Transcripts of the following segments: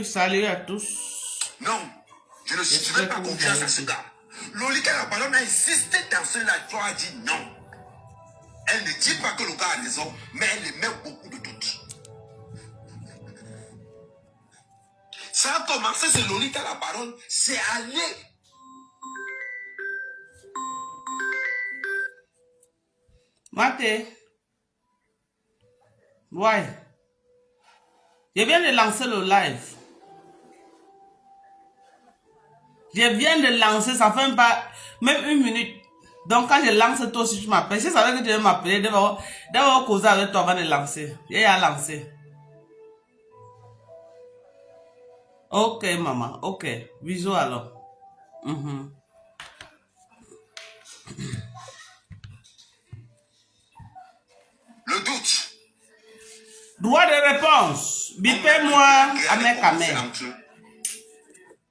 Salut à tous. Non, je ne fais pas confiance à ce gars. Lolita la Ballon a insisté dans cela, tu as dit non. Elle ne dit pas que le gars a raison, mais elle émet beaucoup de doutes. Ça a commencé, c'est Lolita la Baronne, c'est allé. Maté. Ouais. Je viens de lancer le live. Je viens de lancer, ça fait même 1 minute. Donc quand je lance, toi aussi tu m'appelles. Si je savais que tu devais m'appeler, d'abord causer avec toi avant de lancer. J'ai à lancer. Ok maman, ok. Bisous alors. Le doute. Droit de réponse. Bipez-moi à mes caméras.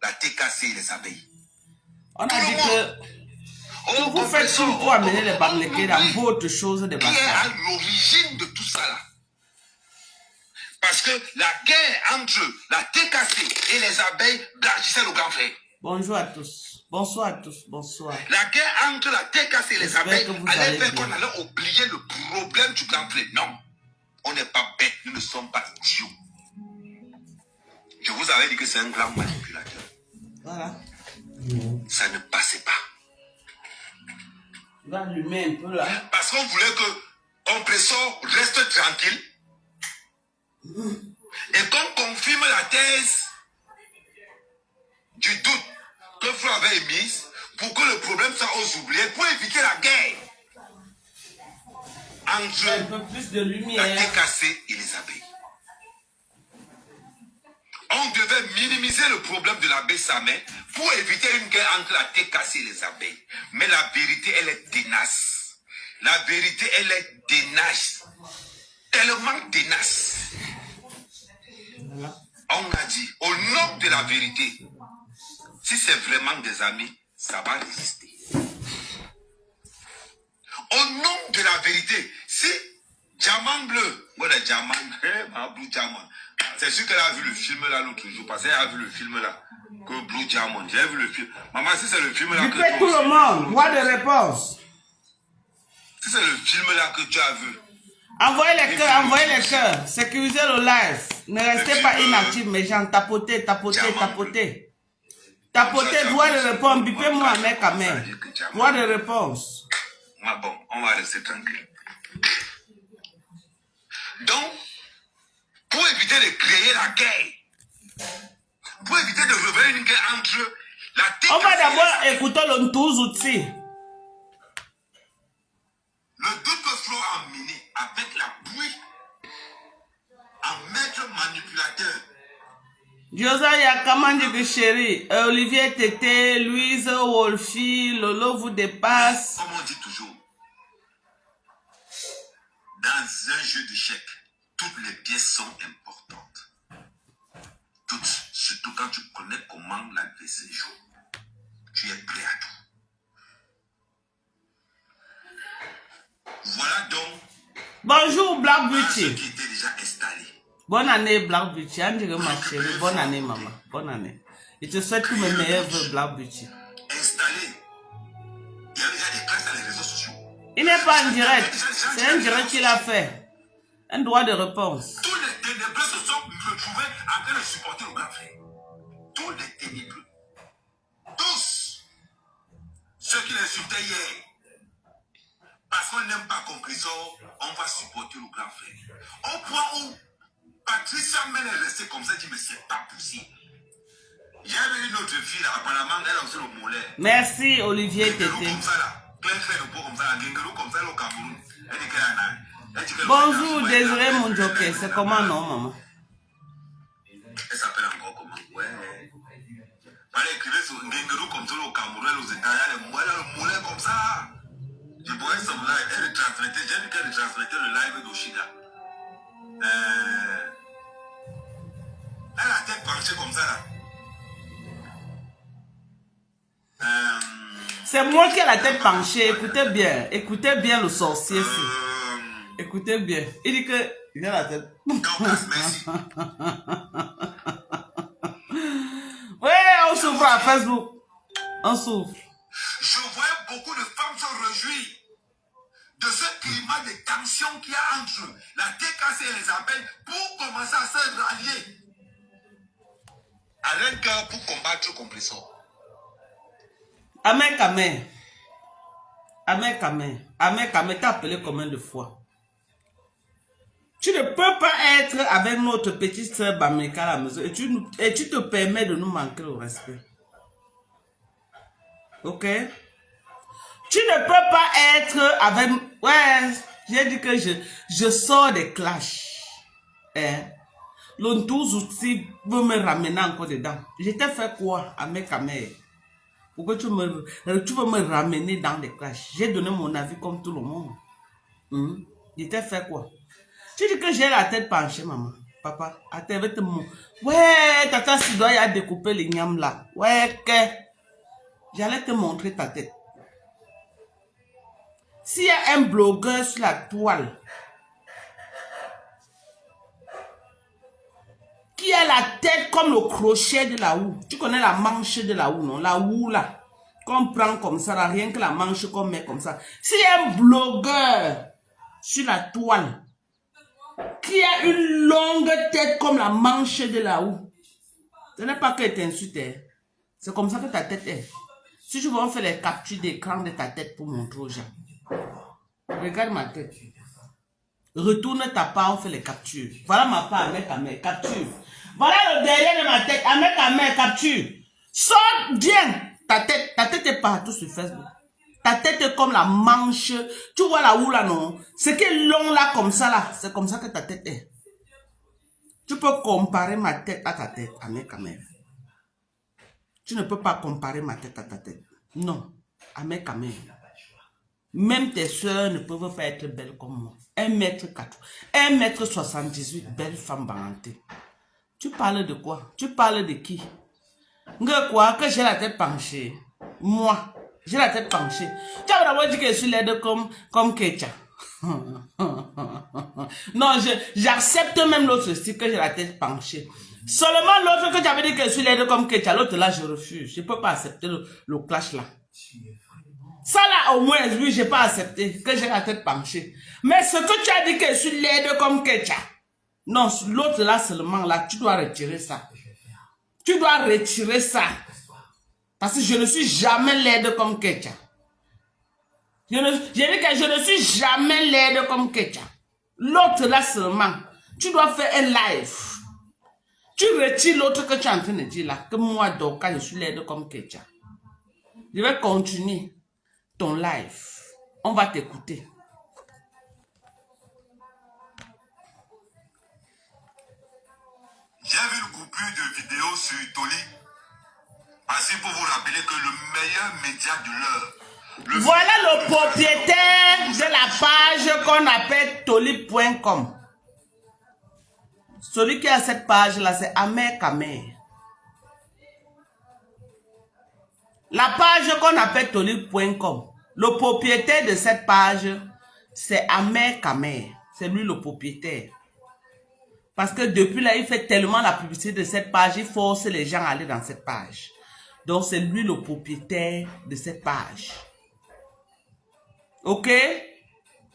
La TKC et les abeilles. On a dit que vous faites tout pour amener les Bamileke dans votre chose de Qui est à l'origine de tout ça là? Parce que la guerre entre la TKC et les abeilles blanchissait le grand frère. Bonjour à tous. Bonsoir à tous. Bonsoir. La guerre entre la TKC et les abeilles allait faire qu'on allait oublier le problème du grand frère. Non. On n'est pas bêtes, nous ne sommes pas idiots. Je vous avais dit que c'est un grand manipulateur. Voilà. Ça ne passait pas. Il va allumer un peu là. Parce qu'on voulait que Compressor reste tranquille. Et qu'on confirme la thèse du doute que Flo avait émise pour que le problème soit aux oubliés, pour éviter la guerre entre un peu plus de lumière. la TKC et les abeilles. On devait minimiser le problème de l'abeille Samé pour éviter une guerre entre la TKC et les abeilles. Mais la vérité, elle est tenace. La vérité, elle est tenace. Tellement tenace. Voilà. On a dit, au nom de la vérité, si c'est vraiment des amis, ça va résister. Au nom de la vérité, si Diamant Bleu, voilà Diamant, Blue Diamant, c'est sûr qu'elle a vu le film là l'autre jour, parce qu'elle a vu le film là, que Blue Diamond, j'ai vu le film. Maman, si c'est le film là que tu as vu. Tout le monde, droit de réponse. Si c'est le film là que tu as vu. Envoyez les cœurs, envoyez les cœurs. Sécurisez le live. Ne restez pas inactifs, mes gens. Tapotez, tapotez, tapotez. Tapotez, droit de réponse. Bipez-moi à mes caméras. Droit de réponse. Ah bon, on va rester tranquille. Donc, pour éviter de créer la guerre, pour éviter de réveiller une guerre entre la TKC. On va d'abord écouter le Ntouzouti. Le doute que Flo a mené avec la pluie en maître manipulateur. Josiah Kamandji chéri, Olivier Tété, Louise Wolfi, Lolo vous dépasse. Comme on dit toujours, dans un jeu d'échecs, toutes les pièces sont importantes. Toutes, surtout quand tu connais comment l'adversaire joue. Tu es prêt à tout. Voilà donc. Bonjour Black Ceux Beauty. qui étaient déjà installés. Bonne année Black Beauty. André ma chérie. Bonne année maman. Bonne année. Je te souhaite tous mes meilleurs vœux Black Beauty. Installés. Il y avait déjà des classes dans les réseaux sociaux. Il n'est pas en direct. C'est un direct qu'il a fait. Un droit de réponse. Tous les ténébreux se sont retrouvés en train de supporter le grand frère. Tous les ténébreux. Tous. Ceux qui l'insultaient hier. Parce qu'on n'aime pas Compriso, on va supporter le grand frère. Au point où Patricia Mel est restée comme ça, dit mais c'est pas possible. Il y avait une autre fille là, apparemment, elle a aussi le mollet. Merci Olivier Tété. Comme ça là, comme ça, comme ça, le Cameroun. Elle dit qu'elle a Bonjour Désiré Moundjoké, c'est comment non maman? Elle s'appelle encore comment? Ouais. Elle écrivait sur Ngengerou comme ça au Cameroun, aux États-Unis, elle a le mollet comme ça. Je pourrais son live, elle retransmettait, j'ai vu qu'elle retransmettait le live d'Oshida. Elle a la tête penchée comme ça là. C'est moi qui ai la tête penchée, écoutez bien le sorcier. Écoutez bien, il dit que il a la tête. Merci. Ouais, on s'ouvre à Facebook. On s'ouvre. Je voyais beaucoup de femmes se réjouir de ce climat de tension qu'il y a entre la TKC et les abeilles pour commencer à se rallier à l'un cœur pour combattre Compriso. Amen Kamé, t'as appelé combien de fois? Tu ne peux pas être avec notre petite soeur Bameka à la maison et tu te permets de nous manquer le respect. Ok? Tu ne peux pas être avec... Ouais, j'ai dit que je sors des clashs. Hein? L'on aussi veut me ramener encore dedans. Je t'ai fait quoi à mes camères? Pourquoi tu veux me ramener dans les clashs? J'ai donné mon avis comme tout le monde. Je t'ai fait quoi? Tu dis que j'ai la tête penchée, maman. Papa, attends, ouais, tata Sidoy a découpé les niams là. Ouais, que... J'allais te montrer ta tête. S'il y a un blogueur sur la toile qui a la tête comme le crochet de la houe, tu connais la manche de la houe, non? La houe là, qu'on prend comme ça, là, rien que la manche qu'on met comme ça. S'il y a un blogueur sur la toile qui a une longue tête comme la manche de la houe, ce n'est pas que t'insultes, c'est comme ça que ta tête est. Si je veux, on fait les captures d'écran de ta tête pour montrer aux gens. Regarde ma tête. Retourne ta part, on fait les captures. Voilà ma part, avec ta mère, capture. Voilà le derrière de ma tête, avec ta mère, capture. Sors bien ta tête est partout sur Facebook. Ta tête est comme la manche. Tu vois là où là, non? Ce qui est long là, comme ça là, c'est comme ça que ta tête est. Tu peux comparer ma tête à ta tête, avec ta mère. Tu ne peux pas comparer ma tête à ta tête. Non, avec ta mère. Même tes soeurs ne peuvent pas être belles comme moi. 1m78, belle femme bantée. Tu parles de quoi? Tu parles de qui? Quoi? Que j'ai la tête penchée. Moi, j'ai la tête penchée. Tu as d'abord dit que je suis laide comme Kecha. Non, j'accepte même l'autre style que j'ai la tête penchée. Seulement l'autre que tu avais dit que je suis laide comme Kecha, l'autre là, je refuse. Je ne peux pas accepter le clash là. Ça là, au moins, lui, je n'ai pas accepté que j'ai la tête penchée. Mais ce que tu as dit que je suis laide comme Kecha. Non, l'autre là seulement, là, tu dois retirer ça. Tu dois retirer ça. Parce que je ne suis jamais laide comme Kecha. J'ai dit que je ne suis jamais laide comme Kecha. L'autre là seulement, tu dois faire un live. Tu retires l'autre que tu es en train de dire là. Que moi, donc, quand je suis laide comme Kecha. Je vais continuer ton live. On va t'écouter. J'ai vu une coupure de vidéos sur Toli. Ainsi pour vous rappeler que le meilleur média de l'heure. Voilà le propriétaire de la page qu'on appelle toli.com. Celui qui a cette page là, c'est Amer Kamer. La page qu'on appelle toli.com. Le propriétaire de cette page, c'est Amer Kamer. C'est lui le propriétaire. Parce que depuis là, il fait tellement la publicité de cette page, il force les gens à aller dans cette page. Donc, c'est lui le propriétaire de cette page. Ok?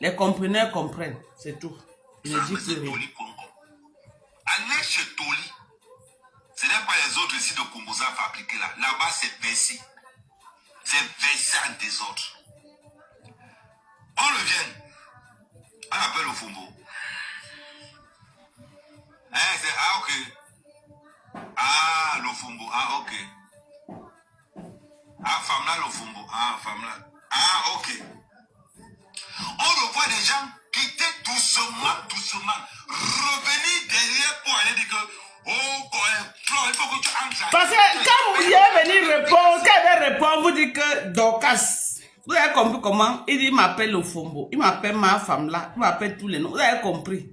Les compreneurs comprennent. C'est tout. Je ne dis plus rien. Allez chez Toli. Ce n'est pas les autres ici de Komosa fabriqués là. Là-bas, c'est versé. C'est versé en désordre. On revient. On appelle le Fumbo. Ah, ok. Ah, le Fumbo. Ah, ok. Ah, femme là, le Fumbo. Ah, femme là. Ah, ok. On revoit des gens quitter doucement, doucement. Revenir derrière pour aller dire que, oh, il faut que tu entres. Parce que quand vous y êtes venu répondre, quand il répond, vous dites que Dorcas. Vous avez compris comment? Il dit, il m'appelle le Fumbo. Il m'appelle ma femme là. Il m'appelle tous les noms. Vous avez compris?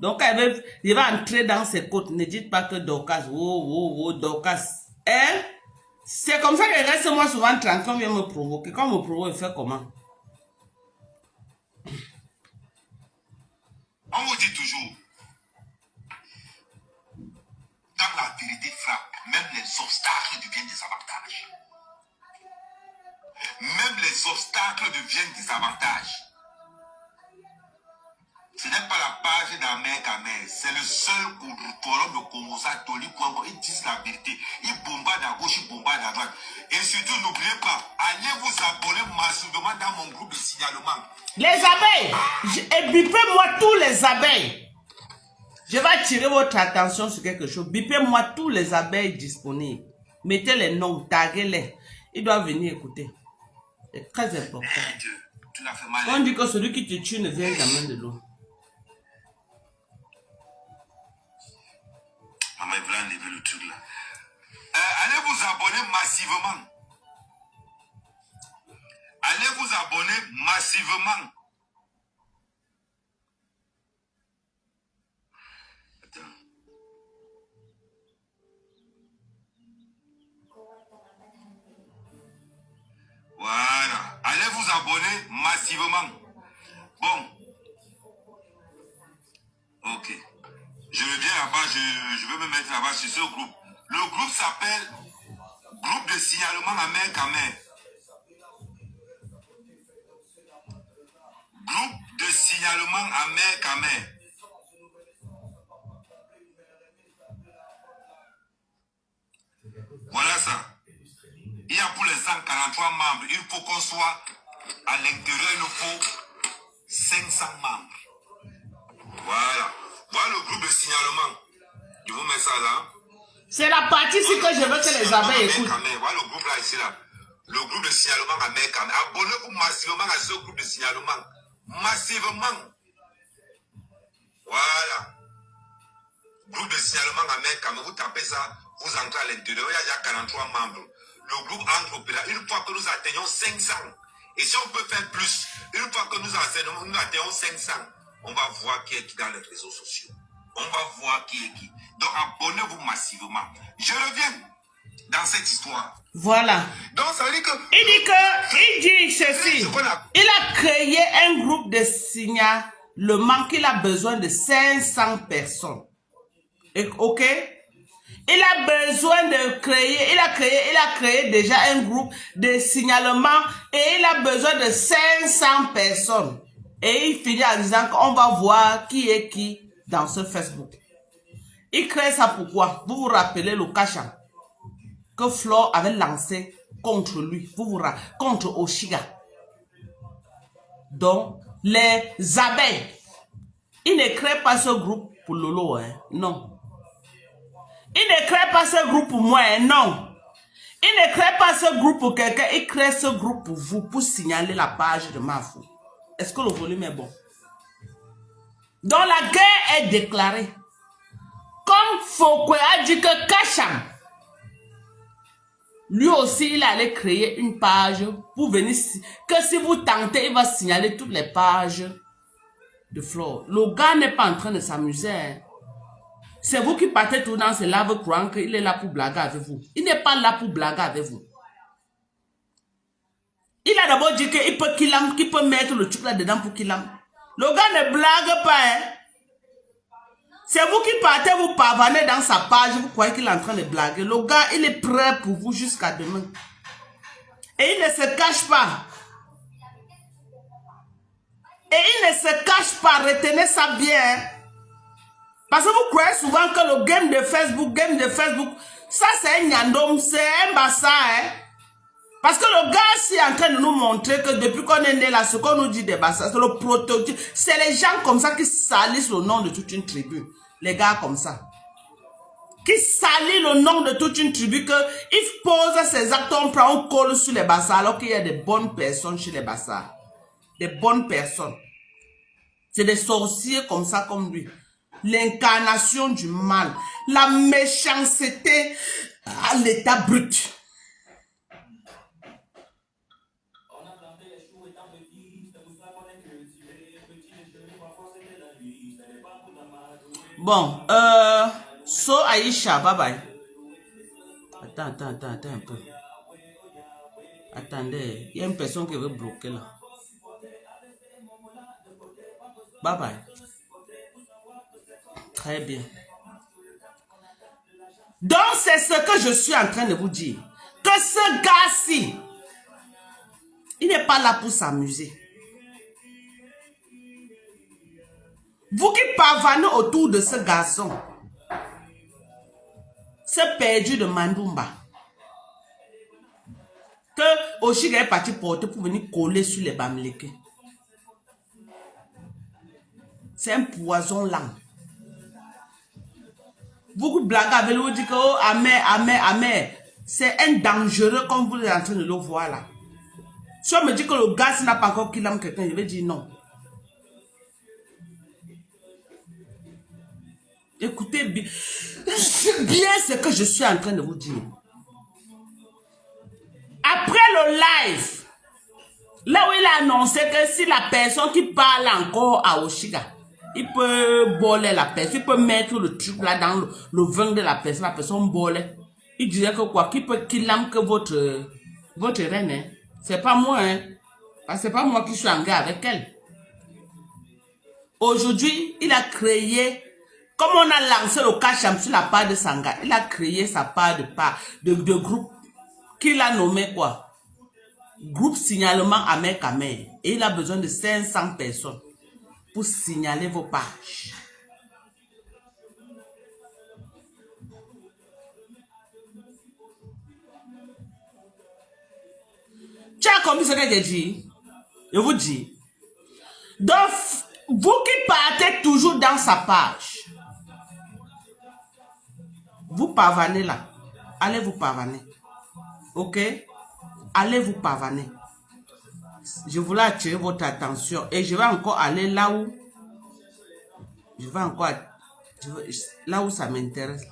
Donc, il va entrer dans ses côtes. Ne dites pas que Dorcas. Oh, Dorcas. Hein? C'est comme ça qu'il reste moi souvent tranquille. On vient me provoquer. Quand on me provoque, il fait comment? On vous dit toujours, quand la vérité frappe, même les obstacles deviennent des avantages. Même les obstacles deviennent des avantages. Ce n'est pas la page d'Amer Kamer, c'est le seul forum de Komosa Toli. Ils disent la vérité. Ils bombardent à gauche, ils bombardent à droite. Et surtout, n'oubliez pas, allez vous abonner massivement dans mon groupe de signalement. Les abeilles, bipez-moi tous les abeilles. Je vais attirer votre attention sur quelque chose. Bipez-moi tous les abeilles disponibles. Mettez les noms, taguez-les. Ils doivent venir écouter. C'est très important. Tu l'as fait mal. On dit que celui qui te tue ne vient jamais de l'eau. Maman, il voulait enlever le truc là. Allez vous abonner massivement. Allez vous abonner massivement. Attends. Voilà. Allez vous abonner massivement. Bon. Ok. Je reviens là-bas, je vais me mettre là-bas sur ce groupe. Le groupe s'appelle Groupe de signalement Amer Kamer. Groupe de signalement Amer Kamer. Voilà ça. Il y a pour l'instant 43 membres. Il faut qu'on soit à l'intérieur, il nous faut 500 membres. Voilà. Voilà le groupe de signalement. Je vous mets ça là. C'est la partie ici que je veux que les abeilles écoutent. Voilà le groupe là, ici là. Le groupe de signalement Amer Kamer. Abonnez-vous massivement à ce groupe de signalement. Massivement. Voilà. Groupe de signalement Amer Kamer. Vous tapez ça, vous entrez à l'intérieur. Il y a déjà 43 membres. Le groupe entre opérations. Une fois que nous atteignons 500, et si on peut faire plus, une fois que nous atteignons 500, on va voir qui est qui dans les réseaux sociaux. On va voir qui est qui. Donc abonnez-vous massivement. Je reviens dans cette histoire. Voilà. Donc ça veut dire que... Il dit ceci. Il a créé un groupe de signalement qu'il a besoin de 500 personnes. Et, ok? Il a besoin de créer, il a créé déjà un groupe de signalement et il a besoin de 500 personnes. Et il finit en disant qu'on va voir qui est qui dans ce Facebook. Il crée ça pourquoi? Vous vous rappelez le Kachan que Flore avait lancé contre lui, contre Oshiga. Donc, les abeilles, il ne crée pas ce groupe pour Lolo, hein? Non. Il ne crée pas ce groupe pour moi, hein? Non. Il ne crée pas ce groupe pour quelqu'un, il crée ce groupe pour vous, pour signaler la page de Mafou. Est-ce que le volume est bon? Donc la guerre est déclarée. Comme Fokwe a dit que Kacham, lui aussi, il allait créer une page pour venir, que si vous tentez, il va signaler toutes les pages de Flore. Le gars n'est pas en train de s'amuser. Hein. C'est vous qui partez tout dans ce lave croyant qu'il est là pour blaguer avec vous. Il n'est pas là pour blaguer avec vous. Il a d'abord dit qu'il peut qu'il peut mettre le truc là-dedans pour qu'il aime. Le gars ne blague pas. Hein. C'est vous qui partez, vous pavanez dans sa page, vous croyez qu'il est en train de blaguer. Le gars, il est prêt pour vous jusqu'à demain. Et il ne se cache pas. Et il ne se cache pas, retenez ça bien. Parce que vous croyez souvent que le game de Facebook, ça c'est un nyandom, c'est un bassa. Hein? Parce que le gars aussi est en train de nous montrer que depuis qu'on est né là, ce qu'on nous dit des bassas, c'est le prototype. C'est les gens comme ça qui salissent le nom de toute une tribu. Les gars comme ça. Qui salissent le nom de toute une tribu, qu'ils posent ses actes, on prend, on colle sur les bassas, alors qu'il y a des bonnes personnes chez les bassas. Des bonnes personnes. C'est des sorciers comme ça, comme lui. L'incarnation du mal. La méchanceté à l'état brut. Bon, So Aïcha, bye bye. Attends un peu. Attendez, il y a une personne qui veut bloquer là. Bye bye. Très bien. Donc, c'est ce que je suis en train de vous dire. Que ce gars-ci, il n'est pas là pour s'amuser. Vous qui pavanez autour de ce garçon, ce perdu de Mandumba, que Oshiga est parti porter pour venir coller sur les Bamileke. C'est un poison lent. Vous blaguez avec lui, vous dites que oh, amen. C'est un dangereux comme vous êtes en train de le voir là. Si on me dit que le gars n'a pas encore killé quelqu'un, je vais dire non. Écoutez bien ce que je suis en train de vous dire. Après le live, là où il a annoncé que si la personne qui parle encore à Oshiga, il peut boler la personne, il peut mettre le truc là dans le vin de la personne bole. Il dirait que quoi, qui peut killer que votre reine, hein? C'est pas moi, hein? C'est pas moi qui suis en guerre avec elle. Aujourd'hui, il a créé, comme on a lancé le cacham sur la part de Sanga, il a créé sa part de groupe qu'il a nommé quoi? Groupe signalement Amer Kamer. Et il a besoin de 500 personnes pour signaler vos pages. Tu as compris ce que j'ai dit? Je vous dis. Donc, vous qui partez toujours dans sa page, vous pavanez là. Allez vous pavaner. Ok? Allez vous pavaner. Je voulais attirer votre attention et je vais encore aller là où là où ça m'intéresse.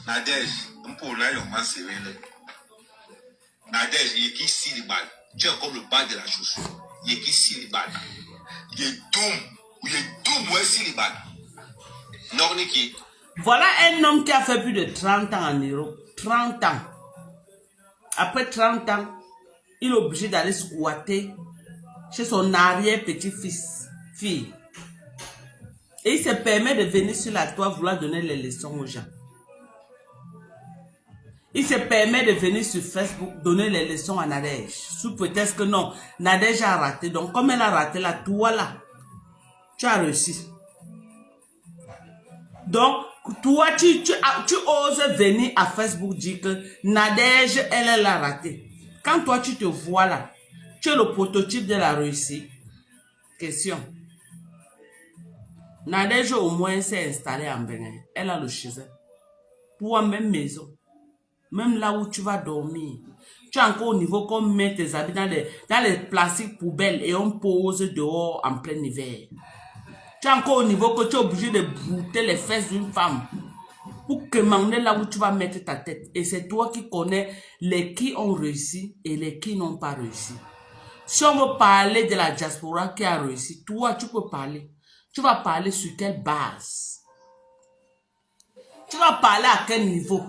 Nadège, on peut là, on va se révéler. Nadège, il y a qui silibal. Tu es comme le bas de la chaussure. Il y a qui silibal. Il y a tout, moi silibal. Non, Niki. Voilà un homme qui a fait plus de 30 ans en Europe. 30 ans. Après 30 ans, il est obligé d'aller squatter chez son arrière-petit-fils, fille. Et il se permet de venir sur la toile vouloir donner les leçons aux gens. Il se permet de venir sur Facebook donner les leçons à Nadège. Sous prétexte que non, Nadège a raté. Donc comme elle a raté la toile là, tu as réussi. Donc, toi, tu oses venir à Facebook dire que Nadège, elle l'a raté. Quand toi, tu te vois là, tu es le prototype de la réussite. Question. Nadège, au moins, s'est installée en Bénin. Elle a le chez elle. Toi, même maison. Même là où tu vas dormir. Tu es encore au niveau qu'on met tes habits dans les plastiques poubelles et on pose dehors en plein hiver. Tu es encore au niveau que tu es obligé de brouter les fesses d'une femme pour commander là où tu vas mettre ta tête. Et c'est toi qui connais les qui ont réussi et les qui n'ont pas réussi. Si on veut parler de la diaspora qui a réussi, toi, tu peux parler. Tu vas parler sur quelle base? Tu vas parler à quel niveau?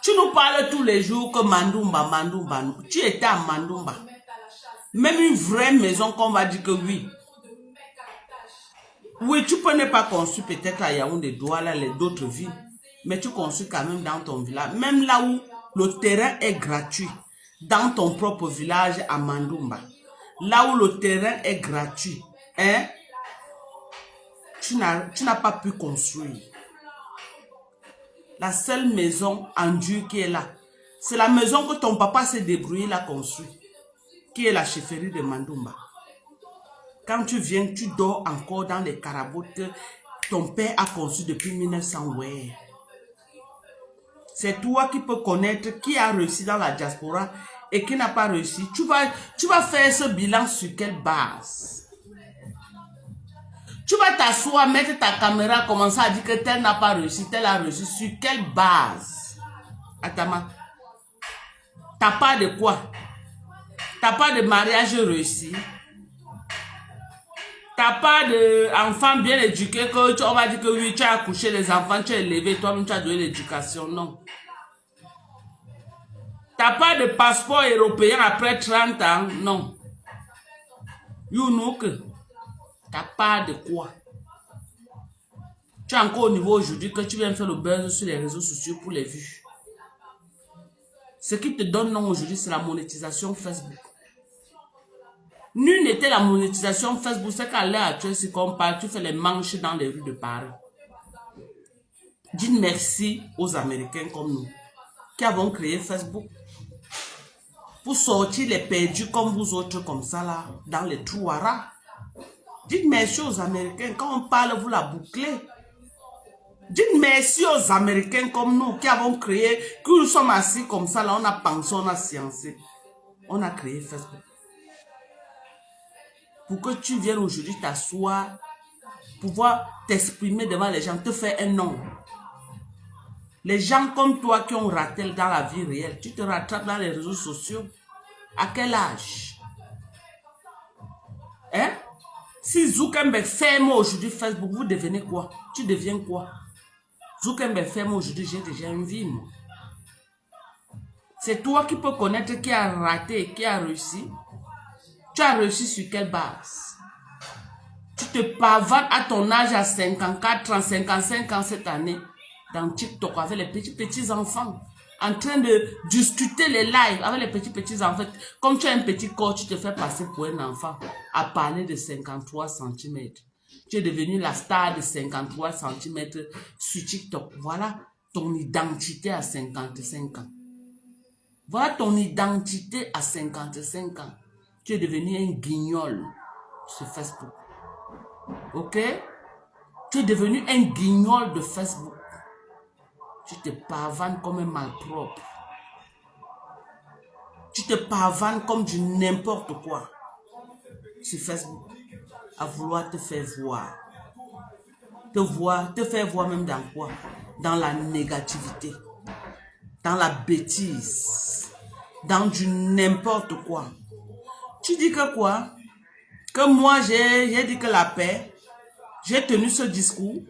Tu nous parles tous les jours que Mandumba. Tu étais à Mandumba. Même une vraie maison qu'on va dire que oui. Oui, tu peux ne pas construire peut-être à Yaoundé, Douala, d'autres villes. Mais tu construis quand même dans ton village. Même là où le terrain est gratuit. Dans ton propre village à Mandumba. là où le terrain est gratuit, hein, tu n'as pas pu construire. La seule maison en Dieu qui est là, c'est la maison que ton papa s'est débrouillé, l'a construit, qui est la chefferie de Mandoumba. Quand tu viens, tu dors encore dans les carabotes que ton père a construit depuis 1900. Ouais. C'est toi qui peux connaître qui a réussi dans la diaspora et qui n'a pas réussi. Tu vas faire ce bilan sur quelle base? Tu vas t'asseoir, mettre ta caméra, commencer à dire que tel n'a pas réussi, tel a réussi. Sur quelle base? Atama. T'as pas de quoi? T'as pas de mariage réussi? T'as pas d'enfants bien éduqués que on va dire que oui, tu as accouché les enfants, tu as élevé, toi-même tu as donné l'éducation? Non. T'as pas de passeport européen après 30 ans? Non. You know que t'as pas de quoi. Tu es encore au niveau aujourd'hui que tu viens faire le buzz sur les réseaux sociaux pour les vues. Ce qui te donne nom aujourd'hui, c'est la monétisation Facebook. Nul n'était la monétisation Facebook, c'est qu'à l'heure actuelle, si on parle, tu fais les manches dans les rues de Paris. Dites merci aux Américains comme nous, qui avons créé Facebook. Pour sortir les perdus comme vous autres, comme ça là, dans les trous à rats. Dites merci aux Américains, quand on parle, vous la bouclez. Dites merci aux Américains comme nous, qui avons créé, que nous sommes assis comme ça là, on a pensé, on a sciencé. On a créé Facebook. Pour que tu viennes aujourd'hui t'asseoir, pouvoir t'exprimer devant les gens, te faire un nom. Les gens comme toi qui ont raté dans la vie réelle, tu te rattrapes dans les réseaux sociaux. À quel âge? Hein? Si Zuckerberg ferme aujourd'hui Facebook, vous devenez quoi? Tu deviens quoi? Zuckerberg ferme aujourd'hui, j'ai déjà une vie, moi. C'est toi qui peux connaître qui a raté et qui a réussi. Tu as réussi sur quelle base? Tu te pavanes à ton âge à 54, 35, 55 ans cette année dans TikTok avec les petits enfants en train de discuter les lives avec les petits enfants. Comme tu as un petit corps, tu te fais passer pour un enfant à parler de 53 cm. Tu es devenu la star de 53 cm sur TikTok. Voilà ton identité à 55 ans. Voilà ton identité à 55 ans. Tu es devenu un guignol sur Facebook. Ok? Tu es devenu un guignol de Facebook. Tu te pavanes comme un malpropre. Tu te pavanes comme du n'importe quoi sur Facebook. À vouloir te faire voir. Te faire voir même dans quoi? Dans la négativité. Dans la bêtise. Dans du n'importe quoi. Tu dis que quoi? Que moi, j'ai dit que la paix, j'ai tenu ce discours.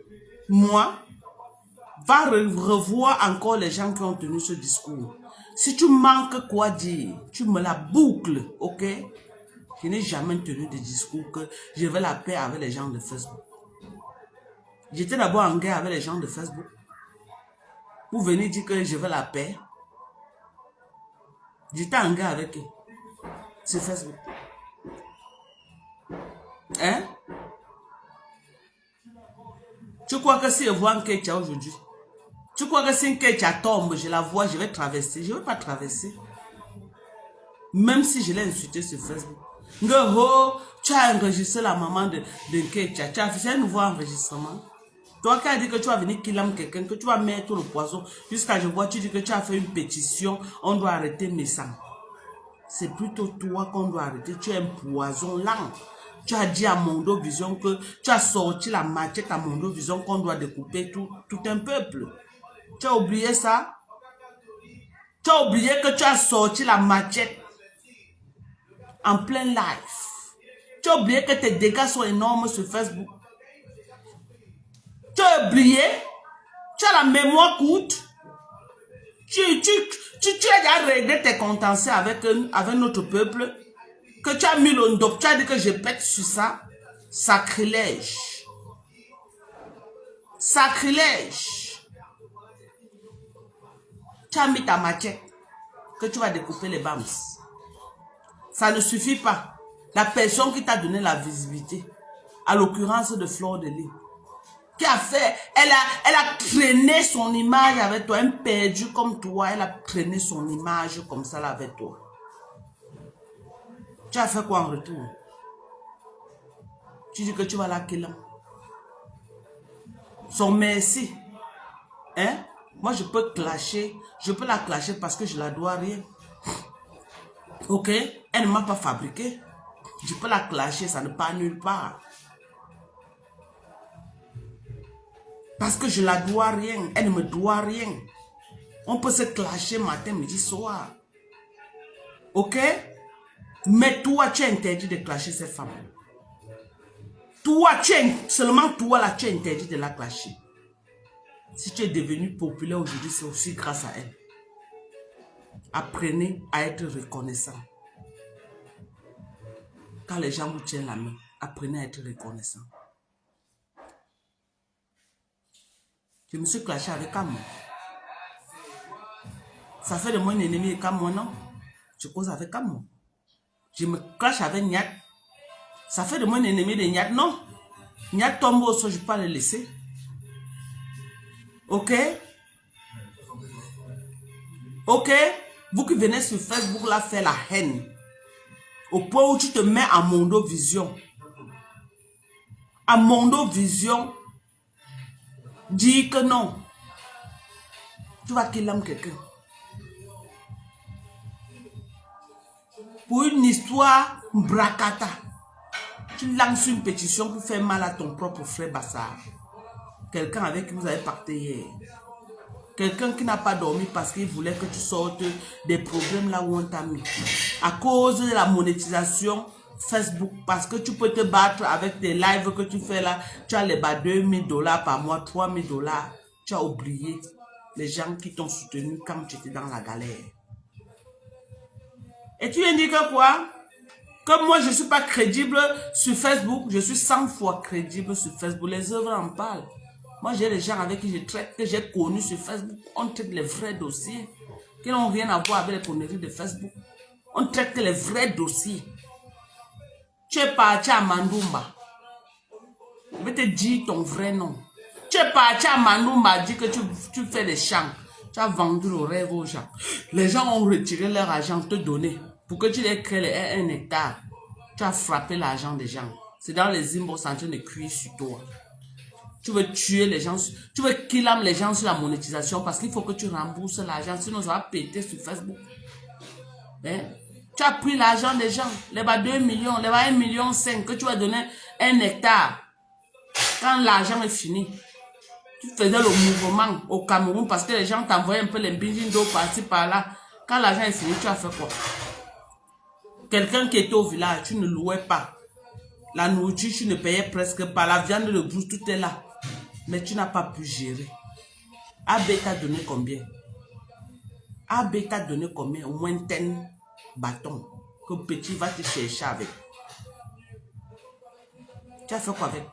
Moi, va revoir encore les gens qui ont tenu ce discours. Si tu manques quoi dire, tu me la boucles, ok? Je n'ai jamais tenu de discours que je veux la paix avec les gens de Facebook. J'étais d'abord en guerre avec les gens de Facebook. Pour venir dire que je veux la paix. J'étais en guerre avec eux. Sur Facebook. Hein? Tu crois que si je vois un Ketia aujourd'hui, tu crois que si un Ketia tombe, je la vois, je vais traverser? Je ne vais pas traverser. Même si je l'ai insulté sur Facebook. Tu as enregistré la maman de Ketia. Tu as fait un nouveau enregistrement. Toi qui as dit que tu vas venir killer quelqu'un, que tu vas mettre le poison, jusqu'à je vois, tu dis que tu as fait une pétition, on doit arrêter mes sangs. C'est plutôt toi qu'on doit arrêter. Tu es un poison lent. Tu as dit à Mondo Vision que tu as sorti la machette à Mondo Vision qu'on doit découper tout un peuple. Tu as oublié ça? Tu as oublié que tu as sorti la machette en plein live. Tu as oublié que tes dégâts sont énormes sur Facebook. Tu as oublié? Tu as la mémoire courte. Tu as déjà réglé tes contentieux avec notre peuple. Que tu as mis le ndop, tu as dit que je pète sur ça. Sacrilège. Sacrilège. Tu as mis ta machette que tu vas découper les bams. Ça ne suffit pas. La personne qui t'a donné la visibilité, à l'occurrence de Fleur de Lys, qui a fait, elle a traîné son image avec toi, un perdu comme toi, elle a traîné son image comme ça là avec toi. Tu as fait quoi en retour? Tu dis que tu vas la killer. Son merci. Hein? Moi, je peux clasher. Je peux la clasher parce que je la dois rien. Ok? Elle ne m'a pas fabriqué. Je peux la clasher, ça ne part nulle part. Parce que je la dois rien. Elle ne me doit rien. On peut se clasher matin, midi, soir. Ok? Mais toi, tu es interdit de clasher cette femme. Toi, seulement toi là, tu es interdit de la clasher. Si tu es devenu populaire aujourd'hui, c'est aussi grâce à elle. Apprenez à être reconnaissant. Quand les gens vous tiennent la main, apprenez à être reconnaissant. Je me suis clashé avec Camon. Ça fait de moi un ennemi de Camon, non? Je cause avec Camon. Je me clash avec Nyat. Ça fait de moi un ennemi de Nyat, non? Nyat tombe au sol, je ne peux pas le laisser. Ok? Ok? Vous qui venez sur Facebook là faire la haine. Au point où tu te mets à Mondo Vision. À Mondo Vision. Dis que non. Tu vas killer quelqu'un. Pour une histoire bracata. Tu lances une pétition pour faire mal à ton propre frère Bassar. Quelqu'un avec qui vous avez pacté hier. Quelqu'un qui n'a pas dormi parce qu'il voulait que tu sortes des problèmes là où on t'a mis. À cause de la monétisation Facebook. Parce que tu peux te battre avec des lives que tu fais là. Tu as les bas $2000 par mois, $3000. Tu as oublié les gens qui t'ont soutenu quand tu étais dans la galère. Et tu indiques quoi? Comme moi je ne suis pas crédible sur Facebook, je suis 100 fois crédible sur Facebook. Les œuvres en parlent. Moi, j'ai des gens avec qui je traite, que j'ai connus sur Facebook. On traite les vrais dossiers qui n'ont rien à voir avec les conneries de Facebook. On traite les vrais dossiers. Tu es parti à Mandoumba. Je vais te dire ton vrai nom. Tu es parti à Mandoumba, dit que tu fais des chants. Tu as vendu le rêve aux gens. Les gens ont retiré leur argent, te donner. Pour que tu les crées un hectare. Tu as frappé l'argent des gens. C'est dans les inbox en train de cuire sur toi. Tu veux tuer les gens, tu veux killer les gens sur la monétisation parce qu'il faut que tu rembourses l'argent, sinon ça va péter sur Facebook. Hein? Tu as pris l'argent des gens, les bas 2 millions, les bas 1,5 million que tu vas donner 1 hectare. Quand l'argent est fini, tu faisais le mouvement au Cameroun parce que les gens t'envoyaient un peu les billes d'eau par-ci par-là. Quand l'argent est fini, tu as fait quoi? Quelqu'un qui était au village, tu ne louais pas. La nourriture, tu ne payais presque pas. La viande de brousse, tout est là. Mais tu n'as pas pu gérer. AB t'a donné combien? AB t'a donné combien? Au moins 10 bâtons que petit va te chercher avec. Tu as fait quoi avec?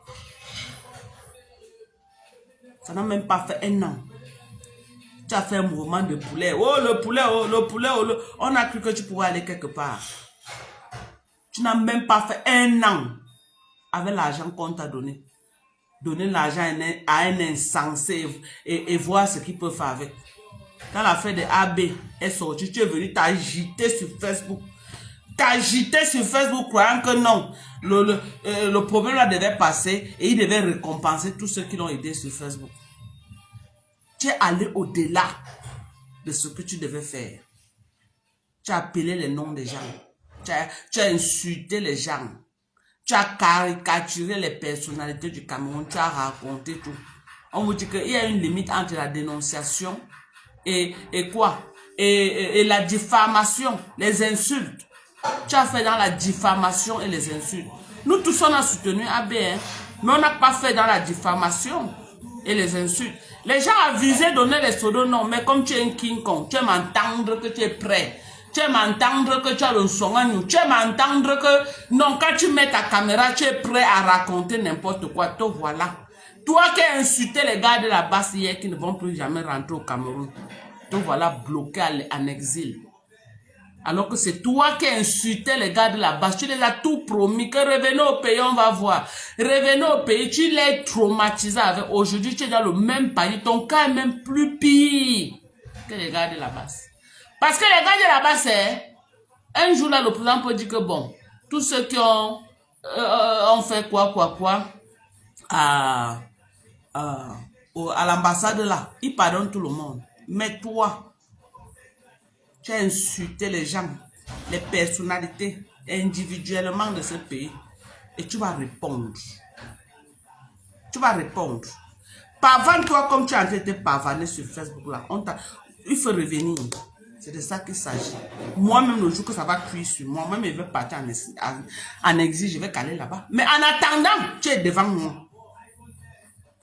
Ça n'a même pas fait 1 an. Tu as fait un mouvement de poulet. Oh, le poulet, oh, le poulet, oh, le... On a cru que tu pouvais aller quelque part. Tu n'as même pas fait 1 an avec l'argent qu'on t'a donné. Donner l'argent à un insensé et voir ce qu'il peut faire avec. Quand l'affaire de AB est sortie, tu es venu t'agiter sur Facebook. T'agiter sur Facebook croyant que non. Le problème là devait passer et il devait récompenser tous ceux qui l'ont aidé sur Facebook. Tu es allé au-delà de ce que tu devais faire. Tu as appelé les noms des gens. Tu as insulté les gens. Tu as caricaturé les personnalités du Cameroun. Tu as raconté tout. On vous dit qu'il y a une limite entre la dénonciation et quoi? Et la diffamation, les insultes. Tu as fait dans la diffamation et les insultes. Nous tous on a soutenu AB, hein? Mais on n'a pas fait dans la diffamation et les insultes. Les gens avisaient donner les pseudo-noms, mais comme tu es un King Kong, tu aimes entendre que tu es prêt. Tu aimes entendre que tu as le son à nous. Tu aimes entendre que, non, quand tu mets ta caméra, tu es prêt à raconter n'importe quoi. Te voilà. Toi qui as insulté les gars de la base hier qui ne vont plus jamais rentrer au Cameroun. Te voilà bloqué en exil. Alors que c'est toi qui as insulté les gars de la base. Tu les as tout promis que revenez au pays, on va voir. Revenez au pays, tu les traumatisé avec. Aujourd'hui, tu es dans le même pays. Ton cas est même plus pire que les gars de la base. Parce que les gars de la base, un jour là, le président peut dire que bon, tous ceux qui ont fait quoi à l'ambassade là, ils pardonnent tout le monde. Mais toi, tu as insulté les gens, les personnalités individuellement de ce pays. Et tu vas répondre. Tu vas répondre. Pavane-toi comme tu as été pavané sur Facebook là. Il faut revenir. C'est de ça qu'il s'agit. Moi-même, le jour que ça va cuire sur moi, moi-même, je vais partir en exil, je vais caler là-bas. Mais en attendant, tu es devant moi.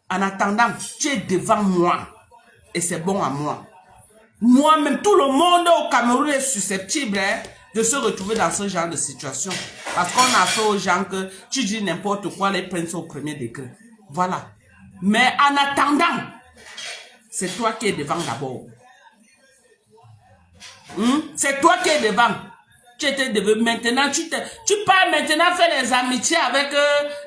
En attendant, tu es devant moi. Et c'est bon à moi. Moi-même, tout le monde au Cameroun est susceptible de se retrouver dans ce genre de situation. Parce qu'on a fait aux gens que tu dis n'importe quoi, les prennent au premier degré. Voilà. Mais en attendant, c'est toi qui es devant d'abord. C'est toi qui es devant. Tu étais devant. Maintenant, tu pars maintenant faire les amitiés avec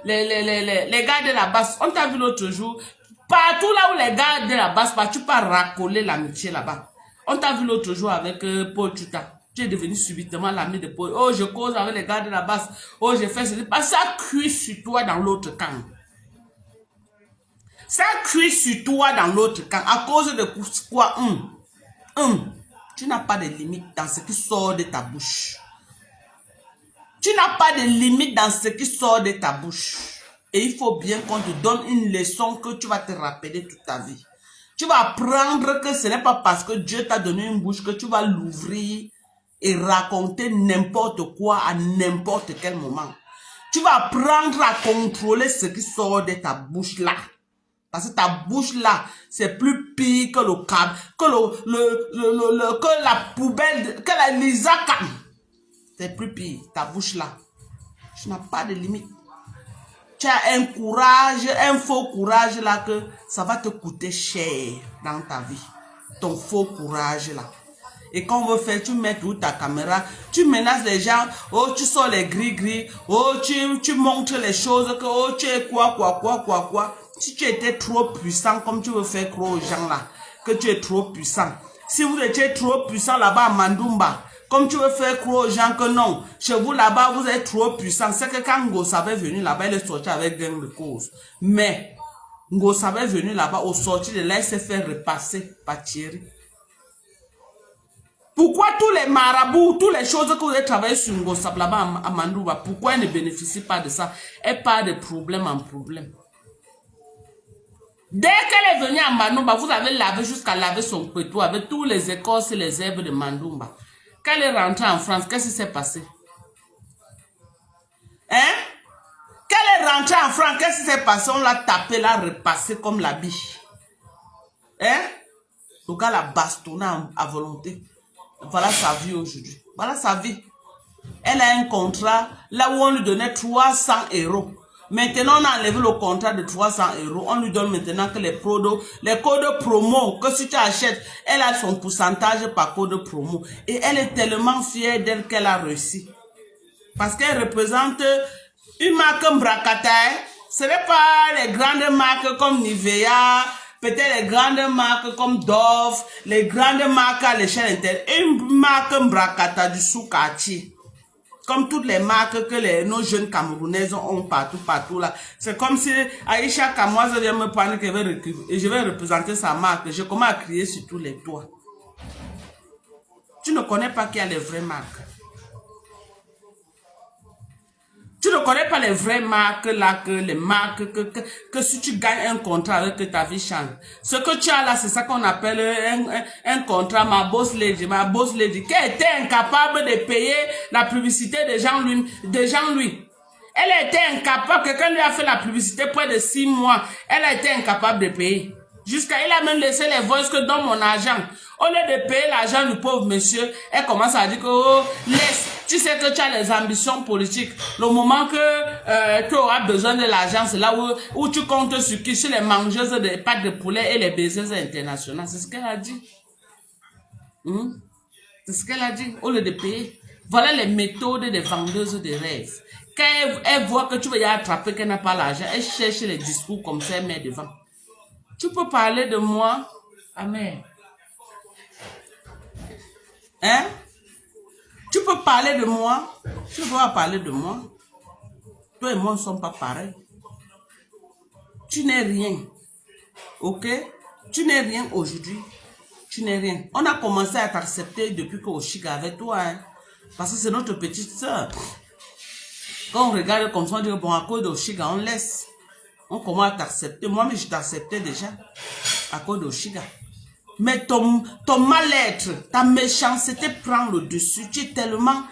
les gars de la base. On t'a vu l'autre jour. Partout là où les gars de la base, tu pars racoler l'amitié là-bas. On t'a vu l'autre jour avec Paul Tuta. Tu es devenu subitement l'ami de Paul. Oh, je cause avec les gars de la base. Oh, j'ai fait ceci. Parce que ça cuit sur toi dans l'autre camp. Ça cuit sur toi dans l'autre camp. À cause de quoi? Tu n'as pas de limite dans ce qui sort de ta bouche. Tu n'as pas de limite dans ce qui sort de ta bouche. Et il faut bien qu'on te donne une leçon que tu vas te rappeler toute ta vie. Tu vas apprendre que ce n'est pas parce que Dieu t'a donné une bouche que tu vas l'ouvrir et raconter n'importe quoi à n'importe quel moment. Tu vas apprendre à contrôler ce qui sort de ta bouche là. Parce que ta bouche là, c'est plus pire que le câble, que la poubelle, que la lisaka. C'est plus pire, ta bouche là. Tu n'as pas de limite. Tu as un courage, un faux courage là que ça va te coûter cher dans ta vie. Ton faux courage là. Et quand on veut faire, tu mets toute ta caméra, tu menaces les gens, oh tu sors les gris-gris, oh tu montres les choses, que oh tu es quoi. Si tu étais trop puissant comme tu veux faire croire aux gens là, que tu es trop puissant. Si vous étiez trop puissant là-bas à Mandumba, comme tu veux faire croire aux gens que non, chez vous là-bas vous êtes trop puissant. C'est que quand Ngosa avait venu là-bas, il est sorti avec gain de cause. Mais Ngosa avait venu là-bas, au sorti de là, il s'est fait repasser par Thierry. Pourquoi tous les marabouts, toutes les choses que vous avez travaillé sur Ngosa là-bas à Mandumba, pourquoi ils ne bénéficient pas de ça? Et pas de problème en problème. Dès qu'elle est venue à Mandumba, vous avez lavé jusqu'à laver son pétou avec tous les écorces et les herbes de Mandumba. Quand elle est rentrée en France, qu'est-ce qui s'est passé? Hein? Quand elle est rentrée en France, qu'est-ce qui s'est passé? On l'a tapé, l'a repassé comme la biche. Hein? Le gars l'a bastonné à volonté. Voilà sa vie aujourd'hui. Voilà sa vie. Elle a un contrat là où on lui donnait 300 €. Maintenant, on a enlevé le contrat de 300 €. On lui donne maintenant que les codes promo, que si tu achètes, elle a son pourcentage par code promo. Et elle est tellement fière d'elle qu'elle a réussi. Parce qu'elle représente une marque Mbrakata. Ce n'est pas les grandes marques comme Nivea, peut-être les grandes marques comme Dove, les grandes marques à l'échelle interne. Une marque Mbrakata du Soukati. Comme toutes les marques que nos jeunes Camerounaises ont partout là. C'est comme si Aïcha Kamoise vient me prendre et je vais représenter sa marque. Je commence à crier sur tous les toits. Tu ne connais pas qui a les vraies marques. Tu ne connais pas les vraies marques là, que les marques que si tu gagnes un contrat avec que ta vie change. Ce que tu as là, c'est ça qu'on appelle un contrat, ma boss lady, qui était incapable de payer la publicité de Jean-Louis. Elle était incapable, quelqu'un lui a fait la publicité près de 6 mois, elle a été incapable de payer. Jusqu'à, il a même laissé les voices que dans mon argent. Au lieu de payer l'argent du pauvre monsieur, elle commence à dire que, oh, laisse. Tu sais que tu as les ambitions politiques. Le moment que tu auras besoin de l'argent, c'est là où tu comptes sur qui? Sur les mangeuses de pâtes de poulet et les baiseuses internationales. C'est ce qu'elle a dit. C'est ce qu'elle a dit, au lieu de payer. Voilà les méthodes des vendeuses de rêves. Quand elle voit que tu vas y attraper, qu'elle n'a pas l'argent, elle cherche les discours comme ça, elle met devant. Tu peux parler de moi? Amen. Hein? Tu peux parler de moi? Tu dois parler de moi. Toi et moi ne sommes pas pareils. Tu n'es rien. Ok? Tu n'es rien aujourd'hui. Tu n'es rien. On a commencé à t'accepter depuis que Oshiga avec toi. Hein? Parce que c'est notre petite soeur. Quand on regarde comme ça, on dit bon, à cause d'Oshiga, on laisse. On commence à t'accepter. Moi-même, je t'acceptais déjà. À cause d'Oshiga. Mais ton mal-être, ta méchanceté prend le dessus. Tu es tellement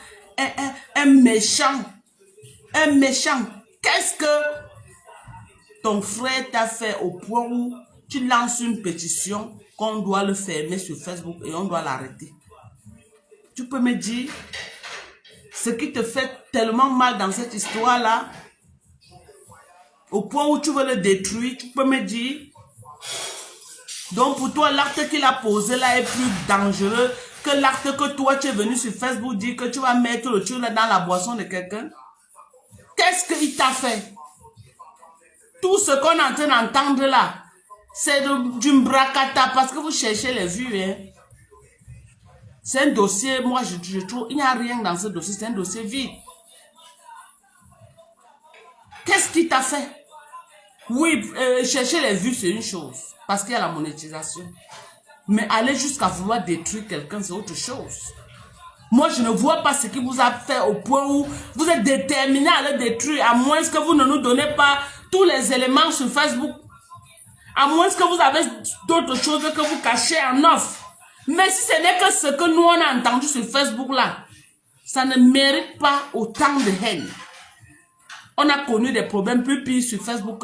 un méchant. Un méchant. Qu'est-ce que ton frère t'a fait au point où tu lances une pétition qu'on doit le fermer sur Facebook et on doit l'arrêter? Tu peux me dire ce qui te fait tellement mal dans cette histoire-là, au point où tu veux le détruire, tu peux me dire? Donc pour toi, l'acte qu'il a posé là est plus dangereux que l'acte que toi tu es venu sur Facebook dire que tu vas mettre le truc là dans la boisson de quelqu'un. Qu'est-ce qu'il t'a fait? Tout ce qu'on est en train d'entendre là, c'est du bracata parce que vous cherchez les vues. Hein. C'est un dossier, moi je trouve, il n'y a rien dans ce dossier, c'est un dossier vide. Qu'est-ce qu'il t'a fait? Oui, chercher les vues c'est une chose, parce qu'il y a la monétisation. Mais aller jusqu'à vouloir détruire quelqu'un, c'est autre chose. Moi, je ne vois pas ce qui vous a fait au point où vous êtes déterminé à le détruire, à moins que vous ne nous donnez pas tous les éléments sur Facebook. À moins que vous avez d'autres choses que vous cachez en offre. Mais si ce n'est que ce que nous on a entendu sur Facebook là, ça ne mérite pas autant de haine. On a connu des problèmes plus pires sur Facebook